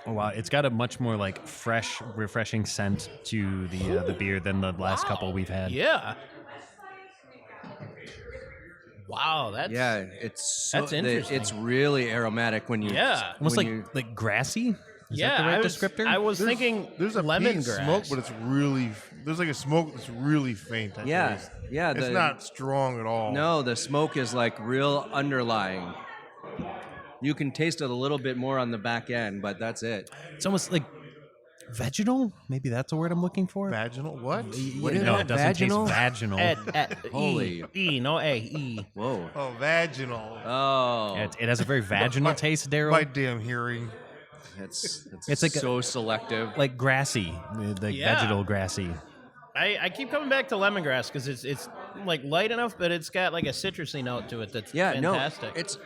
Oh, wow, it's got a much more like fresh, refreshing scent to the beer than the last couple we've had. Yeah. Wow, that's Yeah, it's so, That's interesting. It's really aromatic when you. Yeah. Almost when like you- like grassy. Is yeah. that the right I was, descriptor? I was thinking There's a lemongrass. peat smoke, but it's really there's like a smoke that's really faint. I Yeah, taste. yeah. It's not strong at all. No, the smoke is like real underlying. You can taste it a little bit more on the back end, but that's it. It's almost like vaginal. Maybe that's the word I'm looking for. Vaginal? What? What is No, that? it doesn't Vaginal? taste vaginal. Holy. No A, E. Whoa. Oh, vaginal. Oh, It has a very vaginal taste, Daryl. My damn hearing. it's It's like so selective. like grassy, like Yeah. vegetal grassy. I keep coming back to lemongrass because it's like light enough, but it's got like a citrusy note to it that's Yeah, fantastic. no, it's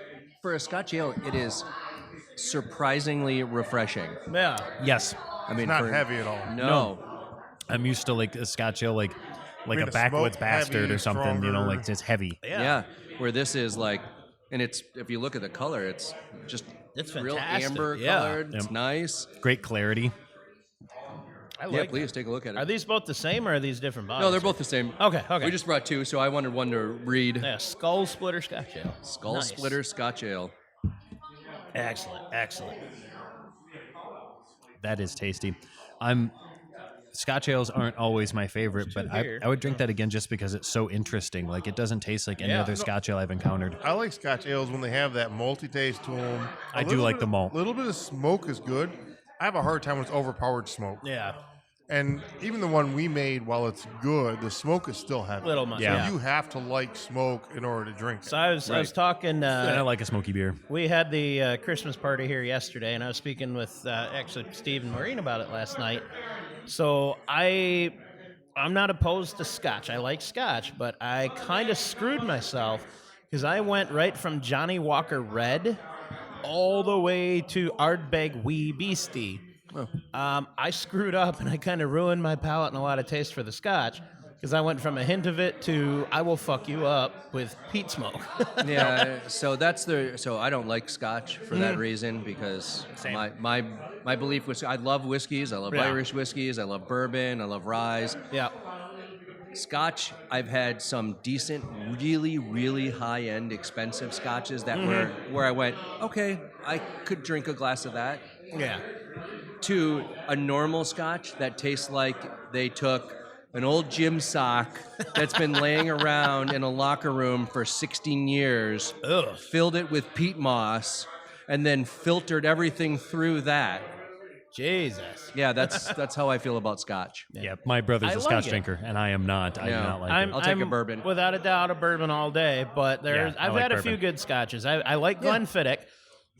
for a Scotch ale. It is surprisingly refreshing. Yeah. Yes, I mean, Not for- heavy at all. No. I'm used to like a Scotch ale, like mean, a a backwoods smoke, bastard heavy, or something. You know, stronger. like it's heavy. Yeah. Where this is like, and it's if you look at the color, it's just It's real fantastic. amber Yeah. colored. It's Yep. nice. Great clarity. I Yeah, like please take a look at it. Are these both the same or are these different bottles? No, they're both the same. Okay, okay. We just brought two, so I wanted one to read. Yeah, Skull Splitter Scotch Ale. Skull Nice. Splitter Scotch Ale. Excellent, excellent. That is tasty. Scotch ales aren't always my favorite, but here. I would drink that again just because it's so interesting. Like it doesn't taste like any Yeah. other Scotch ale I've encountered. I like Scotch ales when they have that malty taste to them. I do like the malt. A little bit of smoke is good. I have a hard time when it's overpowered smoke. Yeah. And even the one we made, while it's good, the smoke is still heavy. Little much. Yeah. So you have to like smoke in order to drink it. So I was talking. And I like a smoky beer. We had the Christmas party here yesterday, and I was speaking with actually Steve and Maureen about it last night. So I'm not opposed to Scotch. I like Scotch, but I kind of screwed myself because I went right from Johnny Walker Red all the way to Ardbeg Wee Beastie. I screwed up, and I kind of ruined my palate and a lot of taste for the Scotch because I went from a hint of it to I will fuck you up with peat smoke. Yeah, so so I don't like Scotch for that reason because my belief was I love whiskeys, I love Yeah. Irish whiskeys, I love bourbon, I love rye. Yeah. Scotch, I've had some decent, really, really high-end, expensive scotches that were where I went, okay, I could drink a glass of that. Yeah. To a normal scotch that tastes like they took an old gym sock that's been laying around in a locker room for 16 years, filled it with peat moss, and then filtered everything through that. Jesus. Yeah, that's how I feel about scotch. Yeah, my brother's I a like Scotch it. drinker, and I am not. I do Yeah. not like I'm, it. I'll take a I'm bourbon. Without a doubt, a bourbon all day. But Yeah, I I've like had a few bourbon. good scotches. I like Glenfiddich.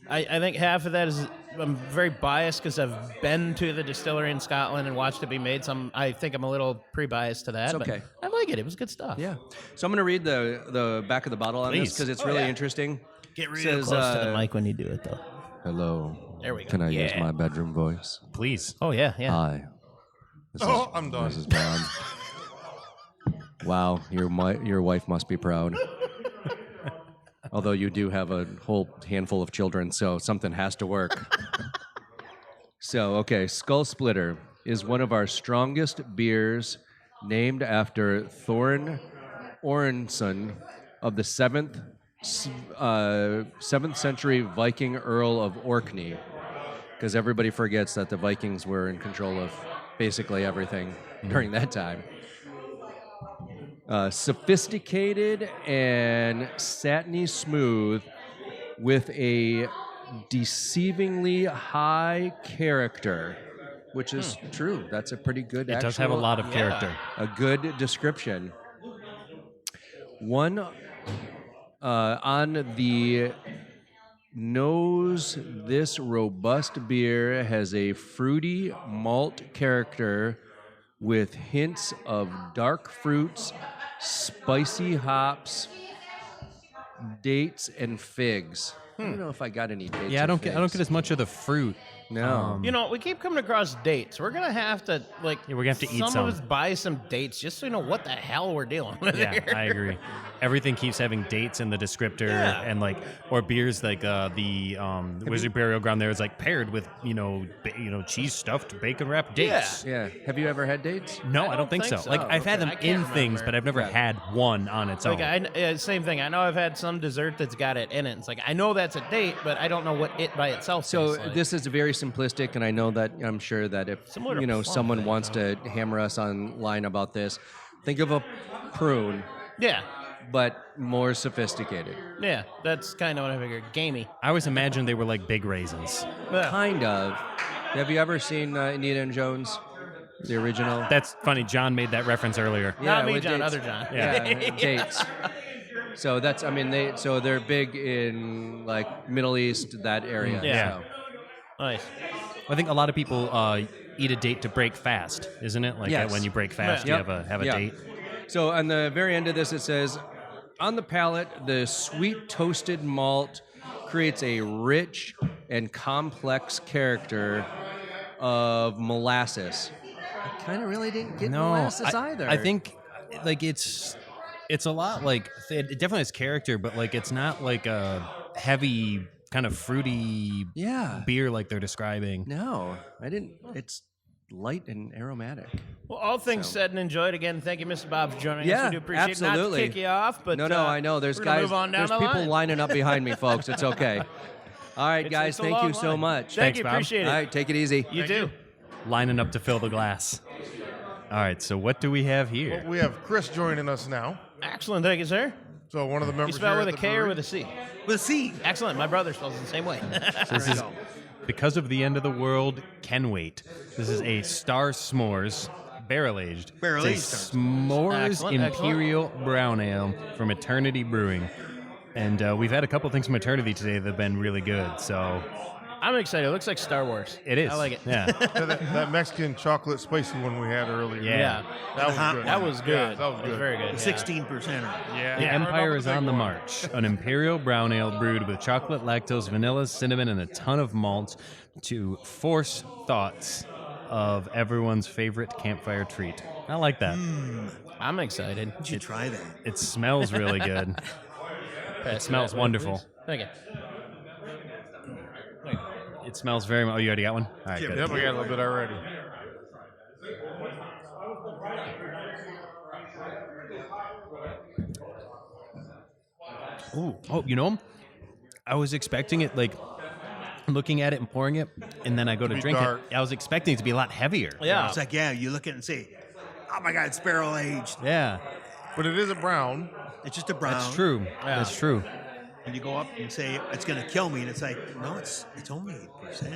I think half of that is I'm very biased because I've been to the distillery in Scotland and watched it be made. So I think I'm a little pre-biased to that. It's but okay. I like it. It was good stuff. Yeah. So I'm going to read the back of the bottle on this Please. because it's Oh, really yeah. interesting. Get real Says, close to the mic when you do it, though. Hello. There we go. Can I use Yeah. my bedroom voice? Please. Oh yeah, yeah. Hi. Oh, I'm done. This is Bob. Wow, your wife must be proud. Although you do have a whole handful of children, so something has to work. So, okay, Skull Splitter is one of our strongest beers, named after Thorin Ornsson of the 7th century Viking Earl of Orkney. Because everybody forgets that the Vikings were in control of basically everything during that time. Sophisticated and satiny smooth with a deceivingly high character, which is true. That's a pretty good. It does have a lot of character. A good description. One on the nose, this robust beer has a fruity malt character with hints of dark fruits, spicy hops, dates, and figs. I don't know if I got any dates. Yeah, I don't figs. get as much of the fruit. No. You know, we keep coming across dates. We're gonna have to like. Yeah, we're gonna have to eat some some. of us buy some dates just so you know what the hell we're dealing with. Yeah, here. I agree. Everything keeps having dates in the descriptor, Yeah. and like, or beers like the Wizard Burial Ground. There is like paired with cheese stuffed bacon wrapped dates. Yeah. Have you ever had dates? No, I don't think so. Like I've had them I can't in things, remember. but I've never had one on its own. Like same thing. I know I've had some dessert that's got it in it. It's like I know that's a date, but I don't know what it by itself. So tastes like. this is very simplistic, and I know that I'm sure that if Similar to plum, someone I think, wants to hammer us online about this, think of a prune, Yeah, but more sophisticated. yeah, that's kind of what I figured. Gamey. I always imagined they were like big raisins. Yeah. Kind of. Have you ever seen Anita and Jones, the original? That's funny. John made that reference earlier. Not me, with John. dates. Other John. Yeah, dates. So that's they're big in like Middle East, that area. Yeah. So. Nice. I think a lot of people eat a date to break fast, isn't it? Like Yes. when you break fast, Yeah. you have a Yeah. date. So on the very end of this, it says, on the palate, the sweet toasted malt creates a rich and complex character of molasses. I kind of really didn't get molasses either. I think like it's a lot like it definitely has character, but like it's not like a heavy kind of fruity beer like they're describing. No, I didn't. It's light and aromatic. Well, all things said and enjoyed. Again, thank you, Mr. Bob, for joining us. We do appreciate absolutely. it. Not to kick you off, but no, I know. There's we're gonna guys. move on down There's the people line. lining up behind me, folks. It's okay. All right, guys. it's a Thank you long so line. much. Thank you. Bob. Appreciate it. All right, take it easy. You too. Lining up to fill the glass. All right, so what do we have here? We have Chris joining us now. Excellent. Thank you, sir. So one of the You members spell here with at a the K or brewery. with a C? With a C. Excellent. My brother spells it the same way. This is Because of the End of the World Can Wait. This is a Star S'mores barrel aged. Barrel-aged It's a Star S'mores Excellent, Imperial Brown Ale from Eternity Brewing. And we've had a couple things from Eternity today that have been really good. So I'm excited. It looks like Star Wars. it is. I like it. Yeah. Yeah, that Mexican chocolate spicy one we had earlier. Yeah. That was good. That was good. Yeah, that was It was good. very good. The 16%er. Yeah. The I Empire remember is the on big the one. march. An imperial brown ale brewed with chocolate, lactose, vanilla, cinnamon, and a ton of malt to force thoughts of everyone's favorite campfire treat. I like that. I'm excited. You should try that. It smells really good. It smells wonderful. Thank you. It smells very much. Oh, you already got one? All right, good. Yep, we got a little bit already. Ooh. Oh, you know, I was expecting it like looking at it and pouring it, and then I go to be drink dark. it. I was expecting it to be a lot heavier. Yeah. It's like, yeah, you look at it and say, oh my God, it's barrel aged. Yeah. But it is a brown. It's just a brown. That's true. That's true. And you go up and say, it's going to kill me. And it's like, no, it's only 8%.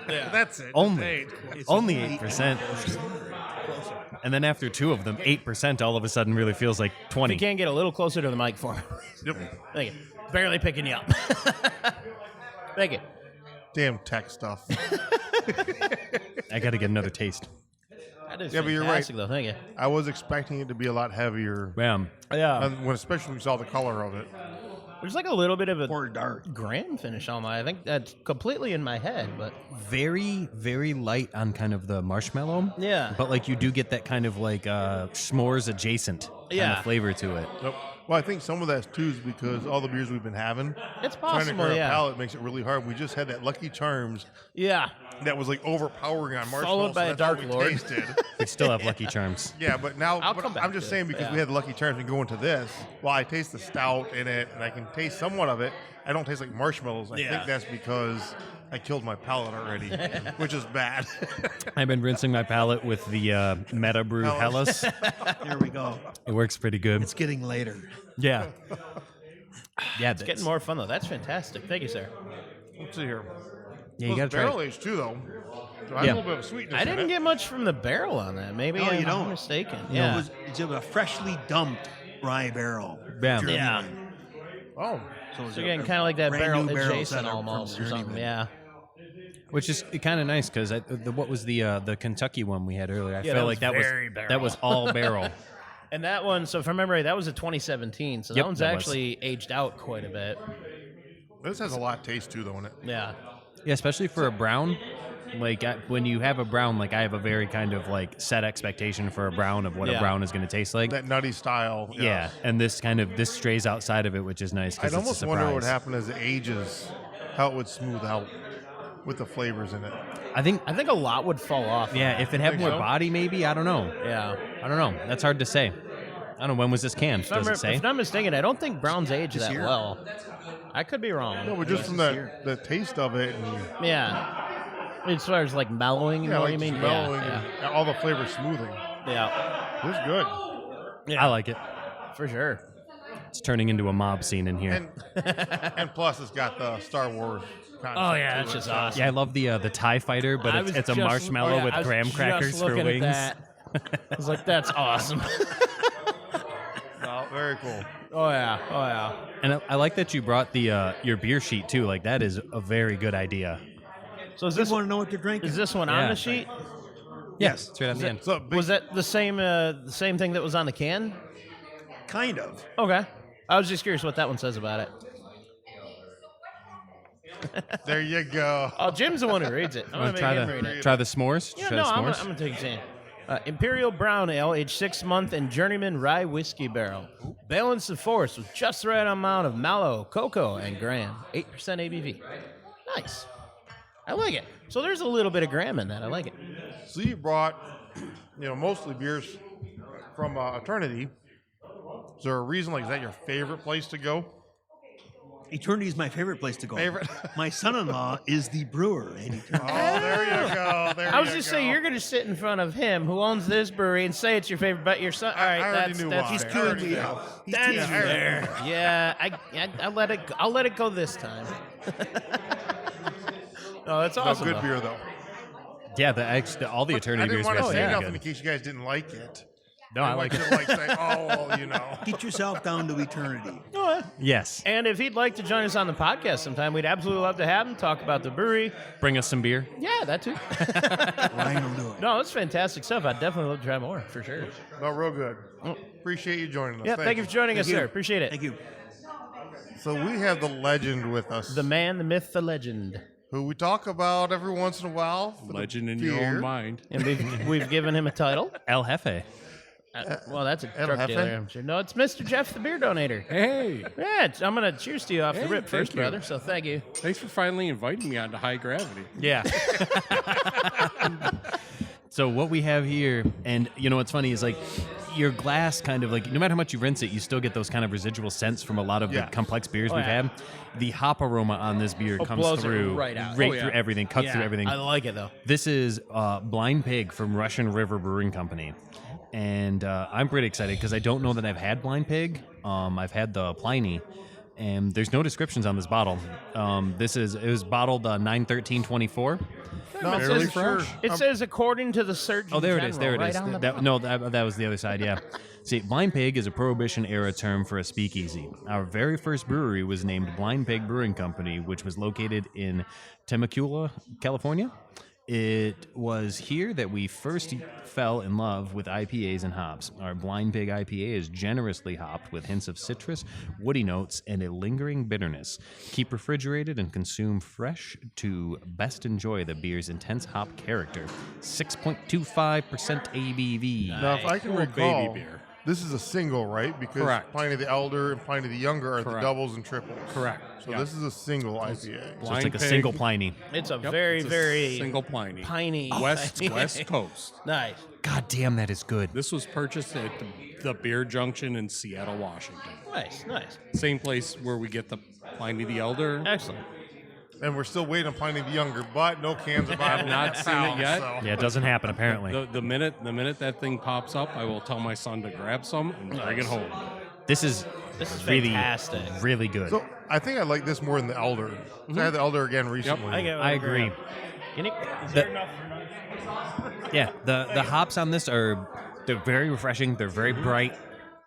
Yeah, that's it. Only. It's Only only 8%. 8%. And then after two of them, 8% all of a sudden really feels like If 20. you can't get a little closer to the mic for me. Yep. Thank you. Barely picking you up. Thank you. Damn tech stuff. I got to get another taste. That is Yeah, but you're right. fantastic, though. Thank you. I was expecting it to be a lot heavier. Bam. Yeah. Especially when we saw the color of it. There's like a little bit of a Or dark. graham finish on my. I think that's completely in my head, but Very, very light on kind of the marshmallow. Yeah. But like you do get that kind of like s'mores adjacent kind Yeah. of flavor to it. Yep. Well, I think some of that too is because all the beers we've been having. It's Trying to possible, clear yeah. a palate makes it really hard. We just had that Lucky Charms Yeah. that was like overpowering on marshmallows. Followed by so a that's all Dark we Lord. tasted. We still have Lucky Charms. Yeah, but now I'll come back I'm just to saying it, because yeah. we had the Lucky Charms and go into this. Well, I taste the stout in it, and I can taste somewhat of it. I don't taste like marshmallows. I Yeah. think that's because I killed my palate already, which is bad. I've been rinsing my palate with the MetaBrew Hellas. There we go. It works pretty good. It's getting later. Yeah. Yeah, It's getting more fun, though. That's fantastic. Thank you, sir. Let's see here. Yeah, you Well, gotta it's try barrel it. aged too, though. So I have Yeah. a little bit of sweetness. I in didn't it. get much from the barrel on that. Maybe No, you I'm don't. mistaken. No, Yeah. it's a freshly dumped rye barrel. Yeah. Journeyman. Yeah. Oh, So, it's So a- again, a kind of like that brand barrel new barrels adjacent that are from almost or something. Journeyman. Yeah. Which is kind of nice because what was the Kentucky one we had earlier? I Yeah, felt that like that was very barrel. that was all barrel. And that one, so if I remember right, that was a 2017. So that Yep, one's that was. actually aged out quite a bit. this has a lot of taste too, though, in it. Yeah. Yeah, especially for a brown. Like when you have a brown, like I have a very kind of like set expectation for a brown of what Yeah. a brown is going to taste like. That nutty style. Yeah, and this strays outside of it, which is nice. 'Cause I'd it's a almost wonder what surprise. happened as it ages, how it would smooth out with the flavors in it. I think a lot would fall off. Yeah, if it had Think more so? body, maybe. I don't know. Yeah. I don't know. That's hard to say. I don't know. When was this canned? If Does I'm, it say? if I'm mistaken, I don't think Brown's age This that year. well. I could be wrong. No, but just from the taste of it, and Yeah. As far as like mellowing, you know what I mean? just mellowing Yeah. and all the flavors smoothing. Yeah. It's good. I like it. For sure. It's turning into a mob scene in here. And plus, it's got the Star Wars concept. Oh, yeah, to that's it, just so- awesome. Yeah, I love the TIE fighter, but I it's, was it's a just- marshmallow oh, yeah, with I was graham just crackers for looking at wings. that. I was like, that's awesome. No, very cool. Oh, yeah. Oh, yeah. And I like that you brought the your beer sheet too. Like that is a very good idea. So is They this want to know what they're drinking. is this one on Yeah. the sheet? Yes, it's right at the end. So big, Was that the same thing that was on the can? Kind of. Okay. I was just curious what that one says about it. there you go. Oh, Jim's the one who reads it. I'm Want gonna to try make him read the it. try the s'mores? Yeah, Try no, the I'm s'mores? gonna take a chance. Imperial Brown Ale, aged 6 months in Journeyman Rye Whiskey Barrel. Balance of force with just the right amount of mallow, cocoa, and graham. 8% ABV. Nice. I like it. So there's a little bit of graham in that. I like it. So you brought, mostly beers from Eternity. Is there a reason? Like, is that your favorite place to go? Eternity is my favorite place to go. Favorite? My son-in-law is the brewer at Eternity. Oh, there you go. There I was you just go. saying, you're going to sit in front of him who owns this brewery and say it's your favorite, but your son. All right, I already that's knew that's why. He's fair. killing already me know. out. He's That's teasing me. fair. Yeah, I'll let it go this time. No, that's No, awesome. good though. beer, though. Yeah, all the I eternity didn't beers want are to say very nothing in good. case you guys didn't like it. No, I like it. Like say, oh, well, Get yourself down to Eternity. Yes. And if he'd like to join us on the podcast sometime, we'd absolutely love to have him talk about the brewery. Bring us some beer. Yeah, that too. Ryan will do it. No, it's fantastic stuff. I'd definitely love to try more, for sure. No, real good. Appreciate you joining us. Yeah, thank you for joining us, you. sir. Appreciate it. Thank you. So we have the legend with us, The man, the myth, the legend. who we talk about every once in a while. for the Legend in your beer. own mind. And we've given him a title. El Jefe. Well, that's a El drug Jefe? dealer, I'm sure. No, it's Mr. Jeff, the beer donator. Hey, Yeah, I'm going to cheers to you off the Hey, rip thank first, you. brother. So thank you. thanks for finally inviting me onto High Gravity. Yeah. So what we have here, and what's funny is like your glass kind of like no matter how much you rinse it, you still get those kind of residual scents from a lot of Yeah. the complex beers Oh, we've yeah. had. The hop aroma on this beer comes blows it through right out. through Oh, yeah. everything, cuts through Yeah, everything. I like it, though. This is Blind Pig from Russian River Brewing Company. And I'm pretty excited because I don't know that I've had Blind Pig. I've had the Pliny, and there's no descriptions on this bottle. It was bottled 9/13/24. No, Fairly it says, fresh. It says according to the Surgeon Oh, there it is. There General, it is. right on the That, bottom. no, that was the other side. Yeah. See, Blind Pig is a Prohibition era term for a speakeasy. Our very first brewery was named Blind Pig Brewing Company, which was located in Temecula, California. It was here that we first fell in love with IPAs and hops. Our Blind Pig IPA is generously hopped with hints of citrus, woody notes, and a lingering bitterness. Keep refrigerated and consume fresh to best enjoy the beer's intense hop character. 6.25% ABV. now, if I can Little recall, baby beer. This is a single, right? Because Correct. Pliny the Elder and Pliny the Younger are the Correct. doubles and triples. Correct. So Yep. this is a single IPA. So it's Blind like a Pig. single Pliny. It's a Yep, very, it's a very single Pliny. piney. West Coast. Nice. God damn, that is good. This was purchased at the Beer Junction in Seattle, Washington. Nice, nice. Same place where we get the Pliny the Elder. Excellent. And we're still waiting on Pliny the Younger, but no cans of bottled. Not seen it yet. So. Yeah, it doesn't happen apparently. The minute that thing pops up, I will tell my son to grab some and bring it home. This is really, fantastic. really good. So I think I like this more than the Elder. So I had the Elder again recently. I agree. Is there enough for none? Yeah, the hops on this they're very refreshing. They're very bright.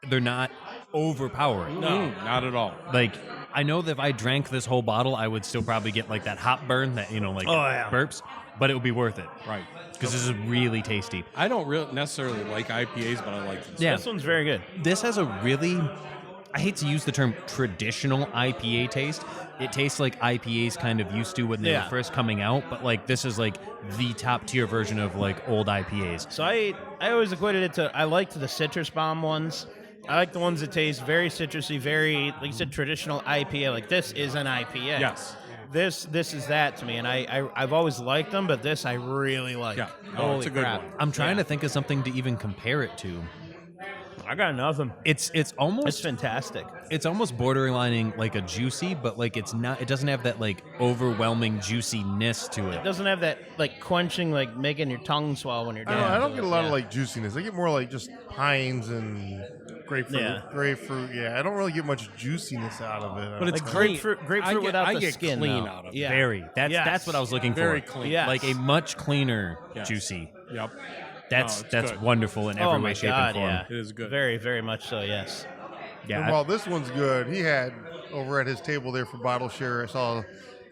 They're not overpowering. No, not at all. Like, I know that if I drank this whole bottle, I would still probably get like that hop burn that, burps, but it would be worth it. Right. Because this is really tasty. I don't really necessarily like IPAs, but I like this. Yeah. This one's very good. This has a really, I hate to use the term traditional IPA taste. It tastes like IPAs kind of used to when they were first coming out, but like this is like the top tier version of like old IPAs. So I always equated it to, I liked the citrus bomb ones. I like the ones that taste very citrusy, very, like you said, traditional IPA. Like this is an IPA. Yes. This is that to me, and I've always liked them, but this I really like. Yeah. No, Holy it's a good crap. one. I'm trying to think of something to even compare it to. I got nothing. It's almost It's fantastic. It's almost borderlining like a juicy, but like it's not. It doesn't have that like overwhelming juiciness to it. It doesn't have that like quenching, like making your tongue swell when you're doing I don't get a lot of like juiciness. I get more like just pines and Grapefruit. Yeah. grapefruit. Yeah, I don't really get much juiciness out of it. But it's Like clean. grapefruit without I the get skin, clean though. out of it. Yeah. Very. That's Yes. what I was looking Very for. clean. Yes. Like a much cleaner Yes. juicy. Yep. That's it's that's good. wonderful in every Oh way, my shape, God, and form. yeah. It is good. Very, very much so. Yes. Yeah. And while this one's good, he had over at his table there for bottle share. I saw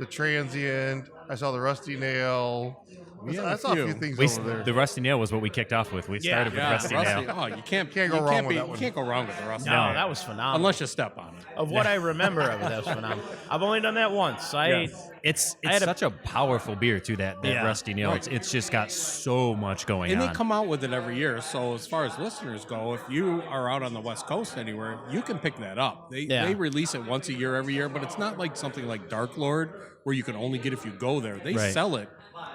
the Transient. I saw the Rusty Nail. I saw a few things over there. The Rusty Nail was what we kicked off with. We started with Rusty Nail. Oh, you can't go wrong with that one. You can't go wrong with the Rusty. No, Nail. that was phenomenal. Unless you step on it. Of what I remember of it, that was phenomenal. I've only done that once. So It's I had such a powerful beer too. That Yeah. Rusty Nail. It's just got so much going And on. they come out with it every year. So as far as listeners go, if you are out on the West Coast anywhere, you can pick that up. They release it once a year every year, but it's not like something like Dark Lord where you can only get if you go there. They Right. sell it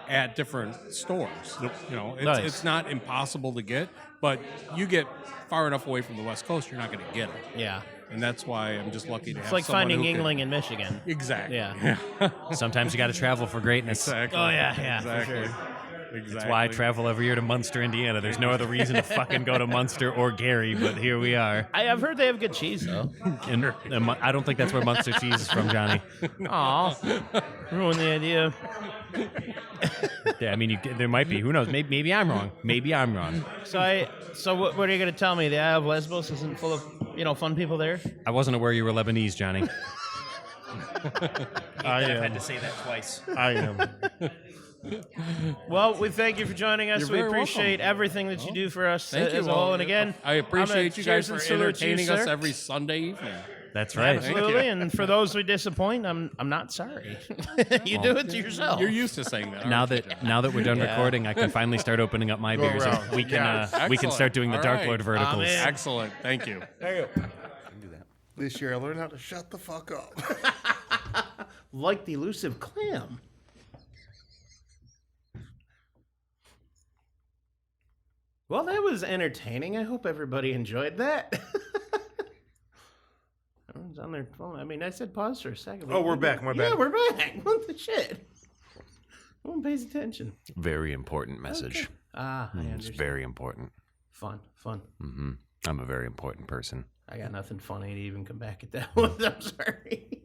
at different stores. You know, it's not impossible to get, but you get far enough away from the West Coast, you're not going to get it. Yeah. And that's why I'm just lucky to It's have like someone finding who can- Yingling in Michigan. Exactly. Yeah. Sometimes you got to travel for greatness. Exactly. Oh, yeah, exactly. for sure. Exactly. That's why I travel every year to Munster, Indiana. There's no other reason to fucking go to Munster or Gary, but here we are. I've heard they have good cheese, though. And I don't think that's where Munster cheese is from, Johnny. Aw. Ruin the idea. Yeah, I mean, there might be. Who knows? Maybe I'm wrong. Maybe I'm wrong. So what are you going to tell me? The Isle of Lesbos isn't full of, fun people there? I wasn't aware you were Lebanese, Johnny. I I've am. had to say that twice. I am. Well, we thank you for joining us. You're We very appreciate welcome. everything that you do for us Thank as you a whole. all. And again, I appreciate you guys cheers and for salute to you, entertaining us sir. every Sunday evening. That's right. Absolutely. And for those we disappoint, I'm not sorry. You do it to yourself. You're used to saying that. Now aren't you, that now that we're done Yeah. recording, I can finally start opening up my Go beers. around. We can Yes. we can start doing the All Dark right. Lord verticals. Amen. Excellent. Thank you. There you go. This year I learned how to shut the fuck up. Like the elusive clam. Well, that was entertaining. I hope everybody enjoyed that. Everyone's on their phone. I mean, I said pause for a second. Oh, we're back. My Yeah, bad. we're back. What the shit? No one pays attention. Very important message. Ah, I It's understand. very important. Fun. Hmm. I'm a very important person. I got nothing funny to even come back at that one. I'm sorry.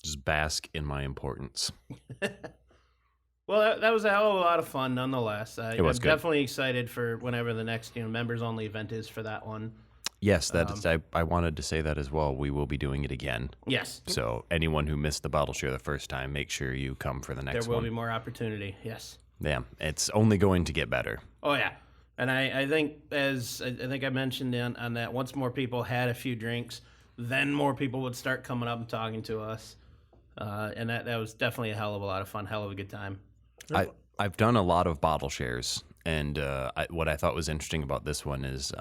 Just bask in my importance. Well, that was a hell of a lot of fun, nonetheless. It was I'm good. definitely excited for whenever the next members-only event is for that one. Yes, I wanted to say that as well. We will be doing it again. Yes. So anyone who missed the bottle share the first time, make sure you come for the next There will one. be more opportunity. Yes. Yeah, it's only going to get better. Oh yeah, and I think I mentioned on that, once more people had a few drinks, then more people would start coming up and talking to us, and that was definitely a hell of a lot of fun, hell of a good time. I've done a lot of bottle shares, and what I thought was interesting about this one is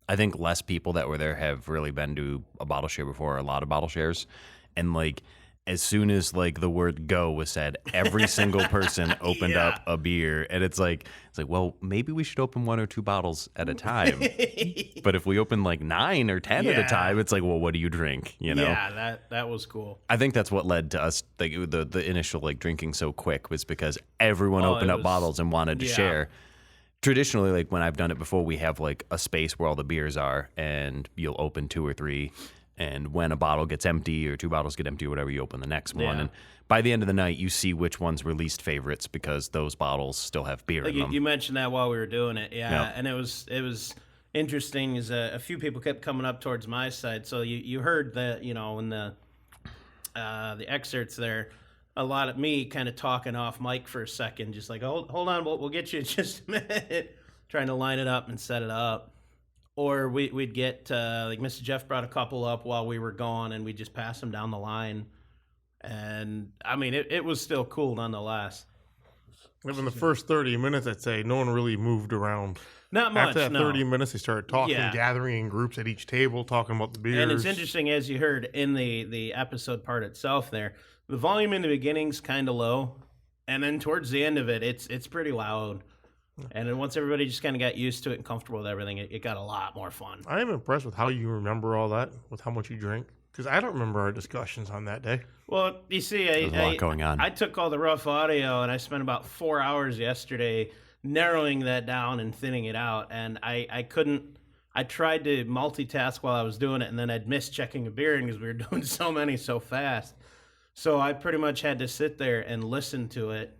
I think less people that were there have really been to a bottle share before, or a lot of bottle shares. And like, as soon as like the word go was said, every single person opened up a beer. And it's like, well, maybe we should open 1 or 2 bottles at a time. But if we open like 9 or 10 at a time, it's like, well, what do you drink? You know? Yeah, that was cool. I think that's what led to us, like the initial like drinking so quick was because everyone opened up bottles and wanted to share. Traditionally, like when I've done it before, we have like a space where all the beers are, and you'll open 2 or 3. And when a bottle gets empty or 2 bottles get empty or whatever, you open the next one. And by the end of the night, you see which ones were least favorites because those bottles still have beer in them. You mentioned that while we were doing it, and it was interesting. Is a few people kept coming up towards my side, so you heard that in the excerpts there, a lot of me kind of talking off mic for a second, just like hold on, we'll get you in just a minute, trying to line it up and set it up. Or we'd get, like Mr. Jeff brought a couple up while we were gone, and we'd just pass them down the line. And, I mean, it was still cool nonetheless. In the first 30 minutes, I'd say no one really moved around. Not much, After that 30 minutes, they started talking, gathering in groups at each table, talking about the beers. And it's interesting, as you heard in the episode part itself there, the volume in the beginning's kind of low. And then towards the end of it, it's pretty loud. And then once everybody just kind of got used to it and comfortable with everything, it got a lot more fun. I am impressed with how you remember all that, with how much you drink. Because I don't remember our discussions on that day. Well, you see, There's a lot going on. I took all the rough audio, and I spent about 4 hours yesterday narrowing that down and thinning it out. And I couldn't. I tried to multitask while I was doing it, and then I'd miss checking a beer in because we were doing so many so fast. So I pretty much had to sit there and listen to it.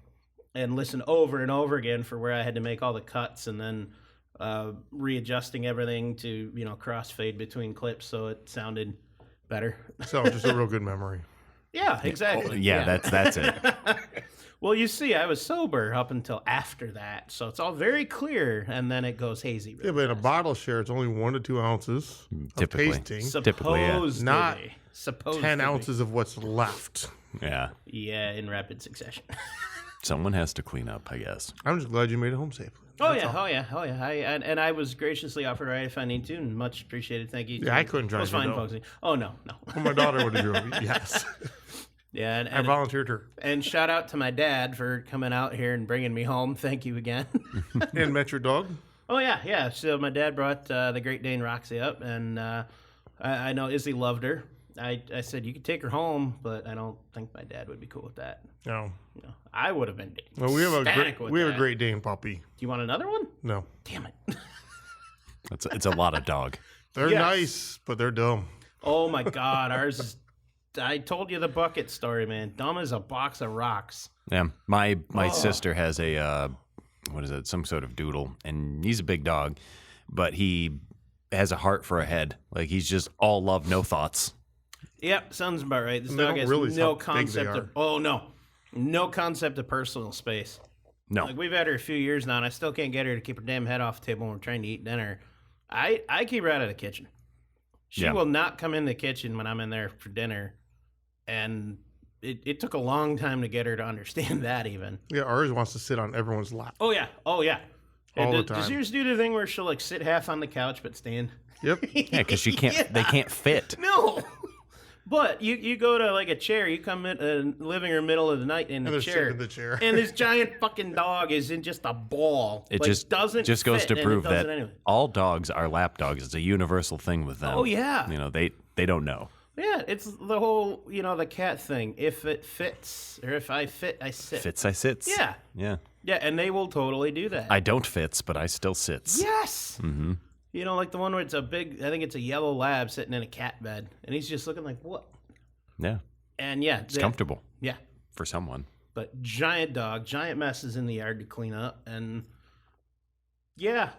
And listen over and over again for where I had to make all the cuts, and then readjusting everything to crossfade between clips so it sounded better. So just a real good memory. Yeah, exactly. That's it. Well, you see, I was sober up until after that, so it's all very clear, and then it goes hazy. Really but in a bottle share, it's only 1 to 2 ounces typically. of tasting. Supposedly, not supposedly 10 ounces of what's left. Yeah. Yeah, in rapid succession. Someone has to clean up, I guess. I'm just glad you made it home safely. Oh yeah. And I was graciously offered a ride if I need to, and much appreciated. Thank you. Yeah, I couldn't drive. It was fine, folks. Oh no. Well, my daughter would have driven. Yes. Yeah, and I volunteered her. And shout out to my dad for coming out here and bringing me home. Thank you again. And met your dog? Oh yeah. So my dad brought the Great Dane Roxy up, and I know Izzy loved her. I said you could take her home, but I don't think my dad would be cool with that. No. I would have been. Well, we have a Great Dane puppy. Do you want another one? No. Damn it. It's a lot of dog. They're nice, but they're dumb. Oh my God, ours is. I told you the bucket story, man. Dumb as a box of rocks. Yeah, my sister has a what is it? Some sort of doodle, and he's a big dog, but he has a heart for a head. Like he's just all love, no thoughts. Yep, sounds about right. This dog has no concept of no concept of personal space. No. Like we've had her a few years now, and I still can't get her to keep her damn head off the table when we're trying to eat dinner. I keep her out of the kitchen. She will not come in the kitchen when I'm in there for dinner, and it took a long time to get her to understand that even. Yeah, ours wants to sit on everyone's lap. Oh yeah. All the time. Does yours do the thing where she'll like sit half on the couch but stand? Yep. Yeah, because she can't. They can't fit. No. But you go to like a chair, you come in living room middle of the night in the chair, and this giant fucking dog is in just a ball. It like, just doesn't just goes fit, to prove and it does that it anyway. all dogs are lap dogs. It's a universal thing with them. Oh yeah. They don't know. Yeah, it's the whole the cat thing. If it fits, or if I fit, I sit. Fits, I sits. Yeah. Yeah. Yeah, and they will totally do that. I don't fits, but I still sits. Yes. Mm-hmm. Like the one where it's I think it's a yellow lab sitting in a cat bed, and he's just looking like, what? Yeah. And yeah. It's comfortable. Yeah. For someone. But giant dog, giant messes in the yard to clean up, and yeah.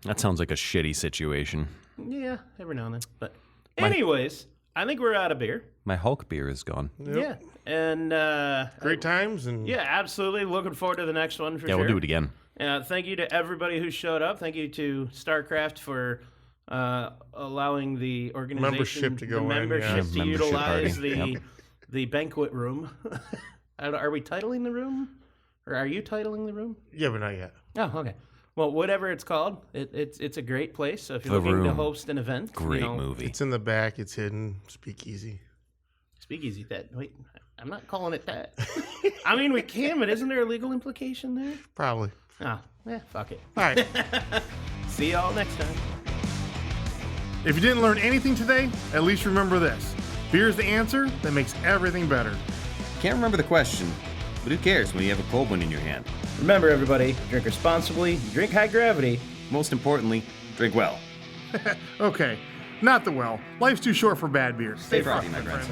That sounds like a shitty situation. Yeah, every now and then. But anyways, I think we're out of beer. My Hulk beer is gone. Yep. Yeah. And great times and yeah, absolutely. Looking forward to the next one for sure. Yeah, we'll do it again. Thank you to everybody who showed up. Thank you to StarCraft for allowing the organization membership to go to utilize party. the banquet room. Are we titling the room? Or are you titling the room? Yeah, but not yet. Oh, okay. Well, whatever it's called, it's a great place. So if you're The looking to Room. host an event, Great movie. It's in the back. It's hidden. Speakeasy. Speakeasy. Wait, I'm not calling it that. I mean, we can, but isn't there a legal implication there? Probably. Oh, yeah, fuck it. All right. See y'all next time. If you didn't learn anything today, at least remember this. Beer is the answer that makes everything better. Can't remember the question, but who cares when you have a cold one in your hand? Remember, everybody, drink responsibly, drink high gravity. Most importantly, drink well. Okay, not the well. Life's too short for bad beers. Stay frosty, my friends.